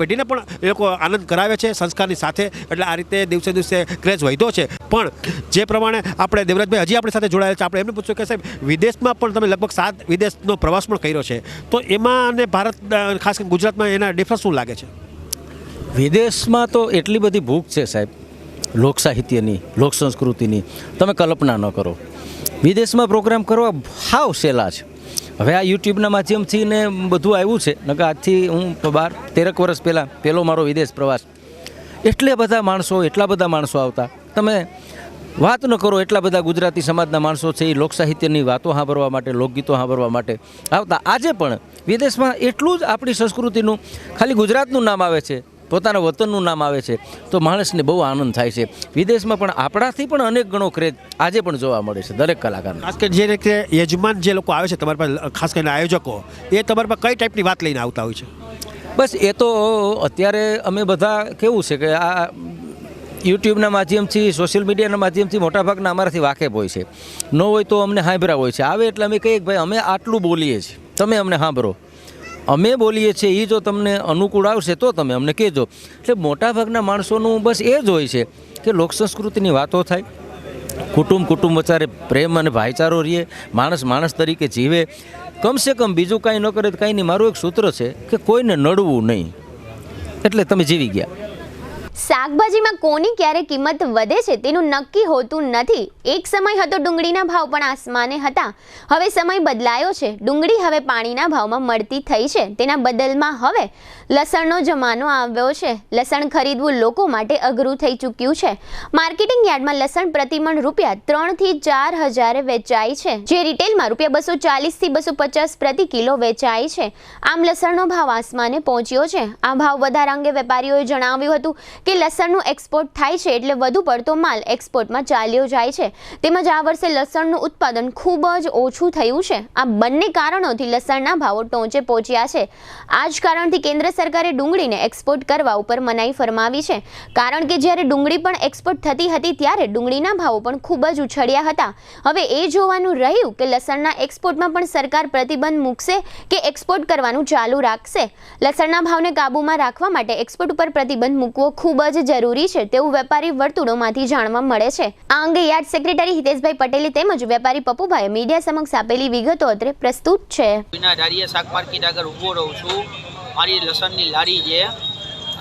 પેઢીને પણ એ લોકો આનંદ કરાવે છે સંસ્કારની સાથે. એટલે આ રીતે દિવસે દિવસે ક્રેઝ વધ્યો છે. પણ જે પ્રમાણે આપણે દેવરાજભાઈ હજી આપણી સાથે જોડાયેલા છે, આપણે એમને પૂછ્યું કે સાહેબ, વિદેશમાં પણ તમે લગભગ 7 વિદેશનો પ્રવાસ પણ કર્યો છે, તો એમાં અને ભારત, ખાસ કરીને ગુજરાતમાં એના ડિફરન્સ શું લાગે છે? વિદેશમાં તો એટલી બધી ભૂખ છે સાહેબ લોક સાહિત્યની, લોક સંસ્કૃતિની, તમે કલ્પના ન કરો. વિદેશમાં પ્રોગ્રામ કરવા હાવ સહેલા છે. હવે આ યુટ્યુબના માધ્યમથી ને બધું આવ્યું છે, નકર આજથી હું 12-13 વર્ષ પહેલાં પહેલો મારો વિદેશ પ્રવાસ, એટલા બધા માણસો આવતા, તમે વાત ન કરો. એટલા બધા ગુજરાતી સમાજના માણસો છે, એ લોકસાહિત્યની વાતો સાંભળવા માટે, લોકગીતો સાંભળવા માટે આવતા. આજે પણ વિદેશમાં એટલું જ આપણી સંસ્કૃતિનું, ખાલી ગુજરાતનું નામ આવે છે, પોતાના વતનનું નામ આવે છે, તો માણસને બહુ આનંદ થાય છે. વિદેશમાં પણ આપણાથી પણ અનેક ગણો ક્રેઝ આજે પણ જોવા મળે છે દરેક કલાકારને. ખાસ કરીને જે રીતે યજમાન જે લોકો આવે છે તમારી પાસે, ખાસ કરીને આયોજકો, એ તમારી પાસે કઈ ટાઈપની વાત લઈને આવતા હોય છે? બસ એ તો અત્યારે અમે બધા કેવું છે કે આ યુટ્યુબના માધ્યમથી, સોશિયલ મીડિયાના માધ્યમથી મોટાભાગના અમારાથી વાકેફ હોય છે. ન હોય તો અમને સાંભળ્યા હોય છે. આવે એટલે અમે કહીએ કે ભાઈ અમે આટલું બોલીએ છીએ, તમે અમને સાંભળો. અમે બોલીએ છીએ એ જો તમને અનુકૂળ આવશે તો તમે અમને કહેજો. એટલે મોટાભાગના માણસોનું બસ એ જ હોય છે કે લોક સંસ્કૃતિની વાતો થાય, કુટુંબ વચ્ચે પ્રેમ અને ભાઈચારો રહે, માણસ તરીકે જીવે, કમસે કમ બીજું કાંઈ ન કરે તો કાંઈ નહીં. મારું એક સૂત્ર છે કે કોઈને નડવું નહીં, એટલે તમે જીવી ગયા. શાકભાજીમાં કોની ક્યારે કિંમત વધે છે તેનું નક્કી હોતું નથી. એક સમય હતો ડુંગળીના ભાવ પણ આસમાને હતા. હવે સમય બદલાયો છે. ડુંગળી હવે પાણીના ભાવમાં મળતી થઈ છે. તેના બદલમાં હવે લસણનો જમાનો આવ્યો છે. લસણ ખરીદવું લોકો માટે અઘરું થઈ ચૂક્યું છે. માર્કેટિંગ યાર્ડમાં લસણ પ્રતિમણ રૂપિયા 3 થી 4 હજારે વેચાય છે, જે રિટેલમાં રૂપિયા 240 થી 250 પ્રતિ કિલો વેચાય છે. આમ લસણનો ભાવ આસમાને પહોંચ્યો છે. આ ભાવ વધારા અંગે વેપારીઓએ જણાવ્યું હતું કે લસણનું એક્સપોર્ટ થાય છે એટલે વધુ પડતો માલ એક્સપોર્ટમાં ચાલ્યો જાય છે. તેમજ આ વર્ષે લસણનું ઉત્પાદન ખૂબ જ ઓછું થયું છે. આ બંને કારણોથી લસણના ભાવો ટોચે પહોંચ્યા છે. આ જ કારણથી કેન્દ્ર સરકારે ડુંગળીને એક્સપોર્ટ કરવા ઉપર મનાઈ ફરમાવી છે. કારણ કે જ્યારે ડુંગળી પણ એક્સપોર્ટ થતી હતી ત્યારે ડુંગળીના ભાવો પણ ખૂબ જ ઉછળ્યા હતા. હવે એ જોવાનું રહ્યું કે લસણના એક્સપોર્ટમાં પણ સરકાર પ્રતિબંધ મૂકશે કે એક્સપોર્ટ કરવાનું ચાલુ રાખશે. લસણના ભાવને કાબૂમાં રાખવા માટે એક્સપોર્ટ ઉપર પ્રતિબંધ મૂકવો ખૂબ જ જરૂરી છે તેવું વેપારી વર્તુળોમાંથી જાણવા મળે છે. આ અંગે યાર્ડ સેક્રેટરી હિતેશભાઈ પટેલે તેમજ વેપારી પપ્પુભાઈએ મીડિયા સમક્ષ આપેલી વિગતો અત્રે પ્રસ્તુત છે. શાક માર્કેટ આગળ ઊભો રહું છું. મારી લસણની લારી છે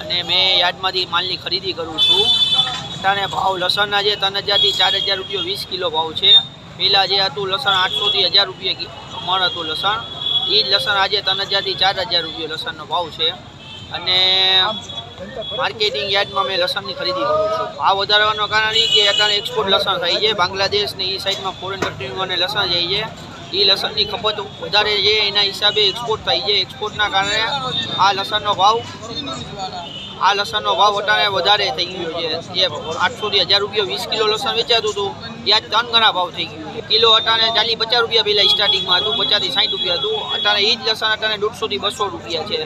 અને મેં યાર્ડમાંથી માલની ખરીદી કરું છું. અત્યારે ભાવ લસણના જે 3000 થી 4000 રૂપિયા 20 કિલો ભાવ છે. પહેલાં જે હતું લસણ 800 થી 1000 રૂપિયા મણ હતું લસણ, એ જ લસણ આજે 3000 થી 4000 રૂપિયા લસણનો ભાવ છે. અને માર્કેટિંગ યાર્ડમાં મેં લસણની ખરીદી કરું છું. ભાવ વધારવાનું કારણ એ કે અત્યારે એક્સપોર્ટ લસણ થાય છે. બાંગ્લાદેશ ને એ સાઈડમાં ફોરેન કન્ટ્રીમાં લસણ જાય છે. એ લસણની ખપત વધારે છે, એના હિસાબે એક્સપોર્ટ થાય છે. એક્સપોર્ટના કારણે આ લસણનો ભાવ આ લસણનો ભાવ અત્યારે વધારે થઈ ગયો છે. જે 800 થી 1000 રૂપિયા 20 કિલો લસણ વેચાતું હતું એ આજ 3 ગણા ભાવ થઈ ગયું છે. કિલો અત્યારે 40-50 રૂપિયા પહેલાં સ્ટાર્ટિંગમાં હતું, 50 થી 60 રૂપિયા હતું. અત્યારે એ જ લસણ અત્યારે 150 થી 200 રૂપિયા છે.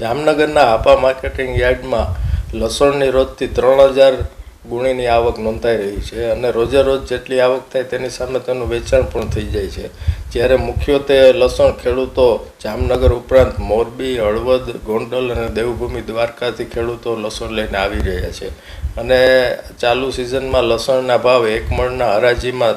જામનગરના હાપા માર્કેટિંગ યાર્ડમાં લસણની રોજથી 3000 ગુણીની આવક નોંધાઈ રહી છે અને રોજે રોજ જેટલી આવક થાય તેની સામે તેનું વેચાણ પણ થઈ જાય છે. જ્યારે મુખ્યત્વે લસણ ખેડૂતો જામનગર ઉપરાંત મોરબી, હળવદ, ગોંડલ અને દેવભૂમિ દ્વારકાથી ખેડૂતો લસણ લઈને આવી રહ્યા છે અને ચાલુ સિઝનમાં લસણના ભાવ એક મણના હરાજીમાં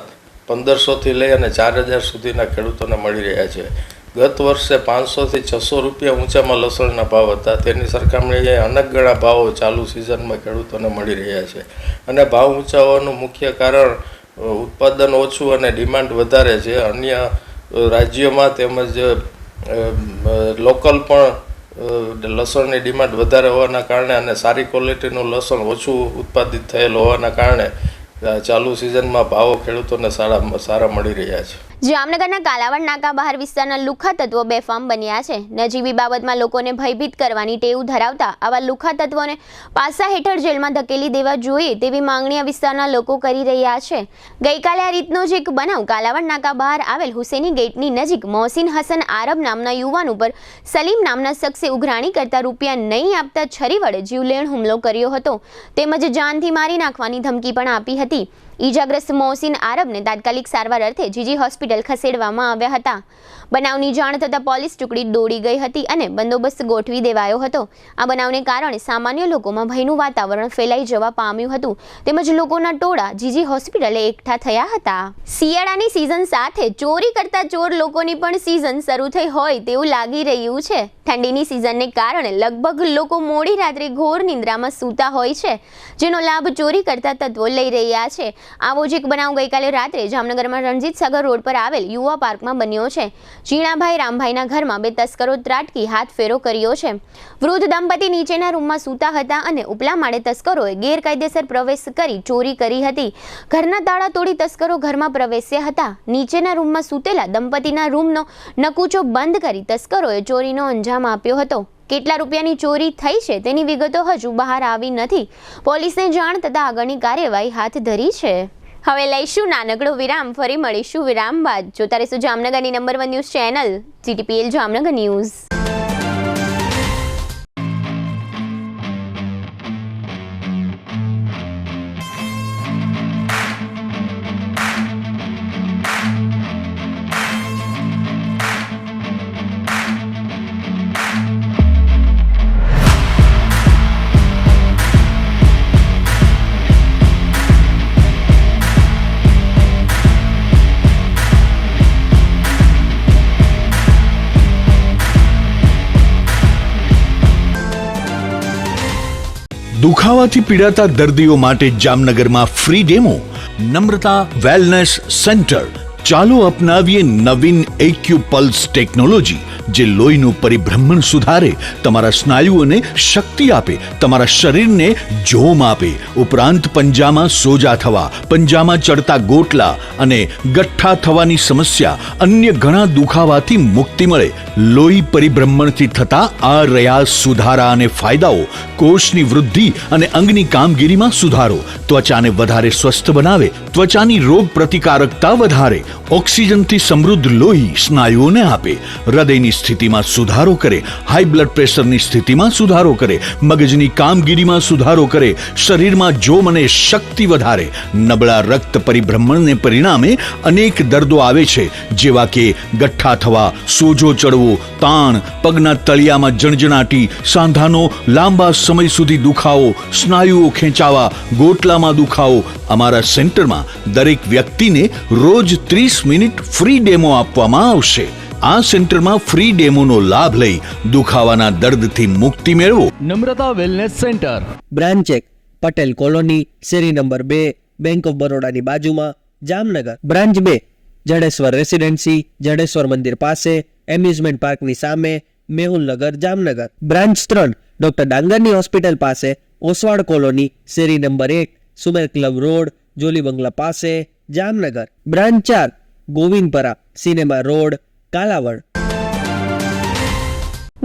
1500 થી લઈ અને 4000 સુધીના ખેડૂતોને મળી રહ્યા છે. ગત વર્ષે 500 થી 600 રૂપિયા ઊંચામાં લસણના ભાવ હતા. તેની સરખામણીએ અનેક ગણા ભાવો ચાલુ સિઝનમાં ખેડૂતોને મળી રહ્યા છે અને ભાવ ઊંચા હોવાનું મુખ્ય કારણ ઉત્પાદન ઓછું અને ડિમાન્ડ વધારે છે. અન્ય રાજ્યોમાં તેમજ લોકલ પણ લસણની ડિમાન્ડ વધારે હોવાના કારણે અને સારી ક્વોલિટીનું લસણ ઓછું ઉત્પાદિત થયેલ હોવાના કારણે ચાલુ સિઝનમાં ભાવો ખેડૂતોને સારા મળી રહ્યા છે. જામનગરના કાલાવડ નાકા બહાર વિસ્તારના લુખ્ખા તત્વો બેફામ બન્યા છે. નજીવી બાબતમાં લોકોને ભયભીત કરવાની ટેવ ધરાવતા આવા લુખ્ખા તત્વોને પાસા હેઠળ જેલમાં ધકેલી દેવા જોઈએ તેવી માંગણી આ વિસ્તારના લોકો કરી રહ્યા છે. ગઈકાલે આ રીતનો જ એક બનાવ કાલાવડ નાકા બહાર આવેલ હુસેની ગેટની નજીક મોહસિન હસન આરબ નામના યુવાન ઉપર સલીમ નામના શખ્સે ઉઘરાણી કરતા રૂપિયા નહીં આપતા છરી વડે જીવલેણ હુમલો કર્યો હતો તેમજ જાનથી મારી નાખવાની ધમકી પણ આપી હતી. ઈજાગ્રસ્ત મોહસિન આરબને તાત્કાલિક સારવાર અર્થે જીજી હોસ્પિટલ ખસેડવામાં આવ્યા હતા. બનાવની જાણ થતાં પોલીસ ટુકડી દોડી ગઈ હતી અને બંદોબસ્ત ગોઠવી દેવાયો હતો. આ બનાવને કારણે સામાન્ય લોકોમાં ભયનું વાતાવરણ ફેલાઈ જવા પામ્યું હતું તેમજ લોકોના ટોળા જીજી હોસ્પિટલે એકઠા થયા હતા. શિયાળાની સિઝન સાથે ચોરી કરતા ચોર લોકોની પણ સિઝન શરૂ થઈ હોય તેવું લાગી રહ્યું છે. ઠંડીની સિઝનને કારણે લગભગ લોકો મોડી રાત્રે ઘોર નિંદ્રામાં સૂતા હોય છે જેનો લાભ ચોરી કરતા તત્વો લઈ રહ્યા છે. આવો જ એક બનાવ ગઈકાલે રાત્રે જામનગરમાં રણજીત સાગર રોડ પર આવેલ યુવા પાર્કમાં બન્યો છે. જીણાભાઈ રામભાઈના ઘરમાં 2 તસ્કરો ત્રાટકી હાથ ફેરો કર્યો છે. વૃદ્ધ દંપતી નીચેના રૂમમાં સૂતા હતા અને ઉપલા માળે તસ્કરોએ ગેરકાયદેસર પ્રવેશ કરી ચોરી કરી હતી. ઘરના તાળા તોડી તસ્કરો ઘરમાં પ્રવેશ્યા હતા. નીચેના રૂમમાં સૂતેલા દંપતીના રૂમનો નકૂચો બંધ કરી તસ્કરોએ ચોરીનો અંજામ આપ્યો હતો. કેટલા રૂપિયાની ચોરી થઈ છે તેની વિગતો હજુ બહાર આવી નથી. પોલીસને જાણ થતાં આગળની કાર્યવાહી હાથ ધરી છે. હવે લઈશું નાનકડો વિરામ, ફરી મળીશું વિરામ બાદ. જોતા રહેશું જામનગરની number 1 news channel GTPL Jamnagar news. દુખાવાથી પીડાતા દર્દીઓ માટે જામનગરમાં free demo. Namrata wellness centre. ચાલો અપનાવીએ નવીન એક્યુપલ્સ ટેકનોલોજી જે લોહીનું પરિભ્રમણ સુધારે, તમારા સ્નાયુઓને શક્તિ આપે, તમારા શરીરને જોમ આપે. ઉપરાંત પંજામાં સોજા થવા, પંજામાં ચડતા ગોટલા અને ગઠ્ઠા થવાની સમસ્યા, અન્ય ઘણા દુખાવાથી મુક્તિ મળે. લોહી પરિભ્રમણથી થતા આ રહ્યા સુધારા અને ફાયદાઓ. કોષની વૃદ્ધિ અને અંગની કામગીરીમાં સુધારો, ત્વચાને વધારે સ્વસ્થ બનાવે, ત્વચાની રોગ પ્રતિકારકતા વધારે, ઓક્સિજનથી સમૃદ્ધ લોહી સ્નાયુઓને આપે, હૃદયની સ્થિતિમાં સુધારો કરે, હાઈ બ્લડ પ્રેશરની સ્થિતિમાં સુધારો કરે, મગજની કામગીરીમાં સુધારો કરે, શરીરમાં જોમ અને શક્તિ વધારે. નબળા રક્ત પરિભ્રમણને પરિણામે અનેક દર્દો આવે છે જેવા કે ગઠ્ઠા થવા, સોજો ચડવો, તાણ, પગના તળિયામાં જણજણાટી, સાંધાનો લાંબા સમય સુધી દુખાવો, સ્નાયુઓ ખેંચાવા, ગોટલામાં દુખાવો. અમારા સેન્ટરમાં દરેક વ્યક્તિને રોજ 30 મિનિટ ફ્રી ડેમો આપવામાં આવશે. આ સેન્ટરમાં ફ્રી ડેમોનો લાભ લઈ દુખાવાના દર્દથી મુક્તિ મેળવો. Namrata wellness centre, branch 1 Patel colony, શેરી નંબર 2, બેંક ઓફ બરોડાની બાજુમાં, જામનગર. બ્રાન્ચ 2 જડેશ્વર રેસિડેન્સી, જડેશ્વર મંદિર પાસે, એમ્યુઝમેન્ટ પાર્કની સામે, મેહુલનગર, જામનગર. બ્રાન્ચ 3 ડોક્ટર ડાંગરની હોસ્પિટલ પાસે, ઓસવાડ કોલોની, શેરી number 1, Sumer club road, Jolly બંગલા પાસે, Jamnagar. Branch 4 Govindpara, cinema road, Kalavad.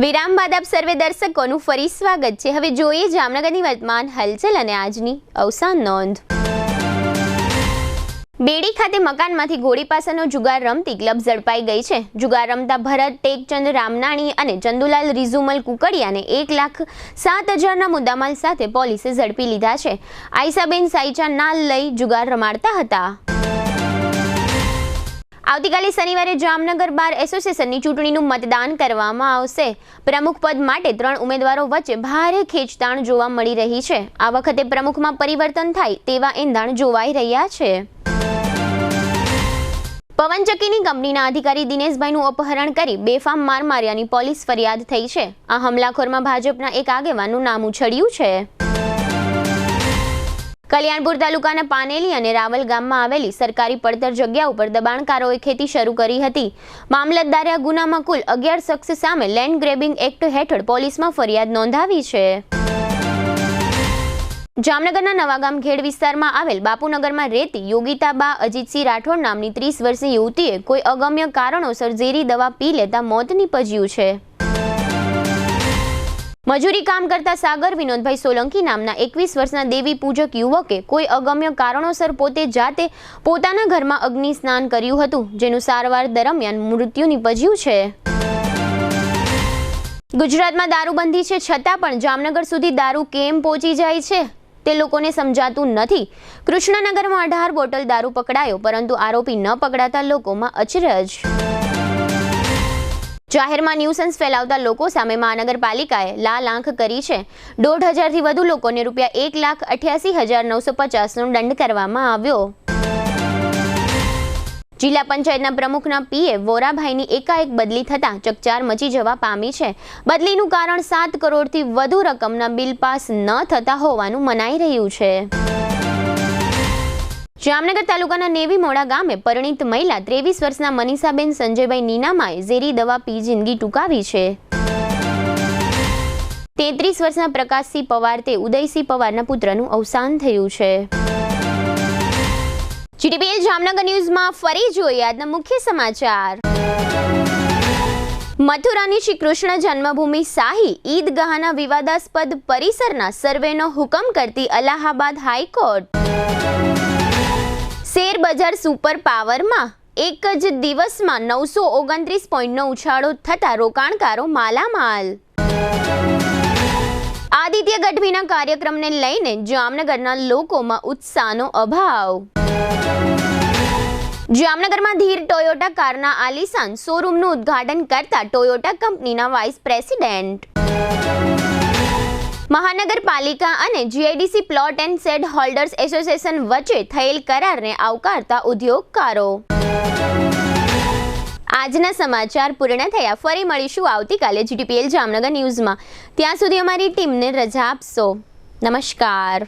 વિરામ બાદ આપ સર્વે દર્શકોનું ફરી સ્વાગત છે. હવે જોઈએ જામનગરની વર્તમાન હલચલ અને આજની અવસાન નોંધ. બેડી ખાતે મકાનમાંથી ગોળી પાસાનો જુગાર રમતી ક્લબ ઝડપાઈ ગઈ છે. જુગાર રમતા ભરત ટેકચંદ રામનાણી અને ચંદુલાલ રિઝુમલ કુકડિયાને 1,07,000ના મુદ્દામાલ સાથે પોલીસે ઝડપી લીધા છે. આઈસાબેન સાઈચા નાલ લઈ જુગાર રમાડતા હતા. આવતીકાલે શનિવારે જામનગર બાર એસોસિએશનની ચૂંટણીનું મતદાન કરવામાં આવશે. પ્રમુખ પદ માટે 3 ઉમેદવારો વચ્ચે ભારે ખેંચતાણ જોવા મળી રહી છે. આ વખતે પ્રમુખમાં પરિવર્તન થાય તેવા એંધાણ જોવાઈ રહ્યા છે. પવનચક્કીની કંપનીના અધિકારી દિનેશભાઈનું અપહરણ કરી બેફામ માર માર્યાની પોલીસ ફરિયાદ થઈ છે. આ હુમલાખોરમાં ભાજપના એક આગેવાનનું નામ ઉછળ્યું છે. કલ્યાણપુર તાલુકાના પાનેલી અને રાવલ ગામમાં આવેલી સરકારી પડતર જગ્યા ઉપર દબાણકારોએ ખેતી શરૂ કરી હતી. મામલતદારે આ ગુનામાં કુલ 11 શખ્સ સામે લેન્ડ ગ્રેબિંગ એક્ટ હેઠળ પોલીસમાં ફરિયાદ નોંધાવી છે. જામનગરના નવાગામ ખેડ વિસ્તારમાં આવેલ બાપુનગરમાં રહેતી યોગિતાબા અજીતસિંહ રાઠોડ નામની 30 વર્ષીય યુવતીએ કોઈ અગમ્ય કારણોસર ઝેરી દવા પી લેતા મોત નીપજ્યું છે. મજૂરી કામ કરતા સાગર વિનોદભાઈ સોલંકી નામના 21 વર્ષના દેવી પૂજક યુવકે કોઈ અગમ્ય કારણોસર પોતે જાતે પોતાના ઘરમાં અગ્નિ સ્નાન કર્યું હતું, જેનું સારવાર દરમિયાન મૃત્યુ નીપજ્યું છે. ગુજરાતમાં દારૂબંધી છે છતાં પણ જામનગર સુધી દારૂ કેમ પહોંચી જાય છે તે લોકોને સમજાતું નથી. કૃષ્ણનગરમાં 18 બોટલ દારૂ પકડાયો, પરંતુ આરોપી ન પકડાતા લોકોમાં અચરજ. જાહેરમાં ન્યુસન્સ ફેલાવતા લોકો સામે મહાનગરપાલિકાએ લાલ આંખ કરી છે. 1,500થી વધુ લોકોને ₹1,88,950નો દંડ કરવામાં આવ્યો. જિલ્લા પંચાયતના પ્રમુખના પીએ વોરાભાઈની એકાએક બદલી થતાં ચકચાર મચી જવા પામી છે. બદલીનું કારણ 7 કરોડથી વધુ રકમના બિલ પાસ ન થતા હોવાનું મનાઈ રહ્યું છે. જામનગર તાલુકાના નેવી મોડા ગામે પરિણીત મહિલા 23 વર્ષના મનીષાબેન સંજયભાઈ નીનામાએ ઝેરી દવા પી જિંદગી ટૂંકાવી છે. 33 વર્ષના પ્રકાશસિંહ પવાર તે ઉદયસિંહ પવારના પુત્રનું અવસાન થયું છે. GTPL જામનગર ન્યૂઝમાં ફરી જોઈએ આજના મુખ્ય સમાચાર. મથુરાની શ્રી કૃષ્ણ જન્મભૂમિ શાહી ઈદગાહના વિવાદાસ્પદ પરિસરના સર્વેનો હુકમ કરતી અલ્હાબાદ હાઈકોર્ટ. શેર બજાર સુપર પાવરમાં એક જ દિવસમાં 929.નો ઉછાળો થતા રોકાણકારો માલામાલ. આદિત્ય ગઢવીના કાર્યક્રમને લઈને જામનગરના લોકોમાં ઉત્સાહનો અભાવ. જામનગરમાં ધીર ટોયોટા કારના આલિશાન શોરૂમનું ઉદ્ઘાટન કરતા ટોયોટા કંપનીના વાઇસ પ્રેસિડેન્ટ. મહાનગરપાલિકા અને GIDC plot and shed holders association વચ્ચે થયેલ કરારને આવકારતા ઉદ્યોગકારો. આજના સમાચાર પૂર્ણ થયા. ફરી મળીશું આવતીકાલે GTPL જામનગર ન્યૂઝમાં. ત્યાં સુધી અમારી ટીમને રજા આપશો. નમસ્કાર.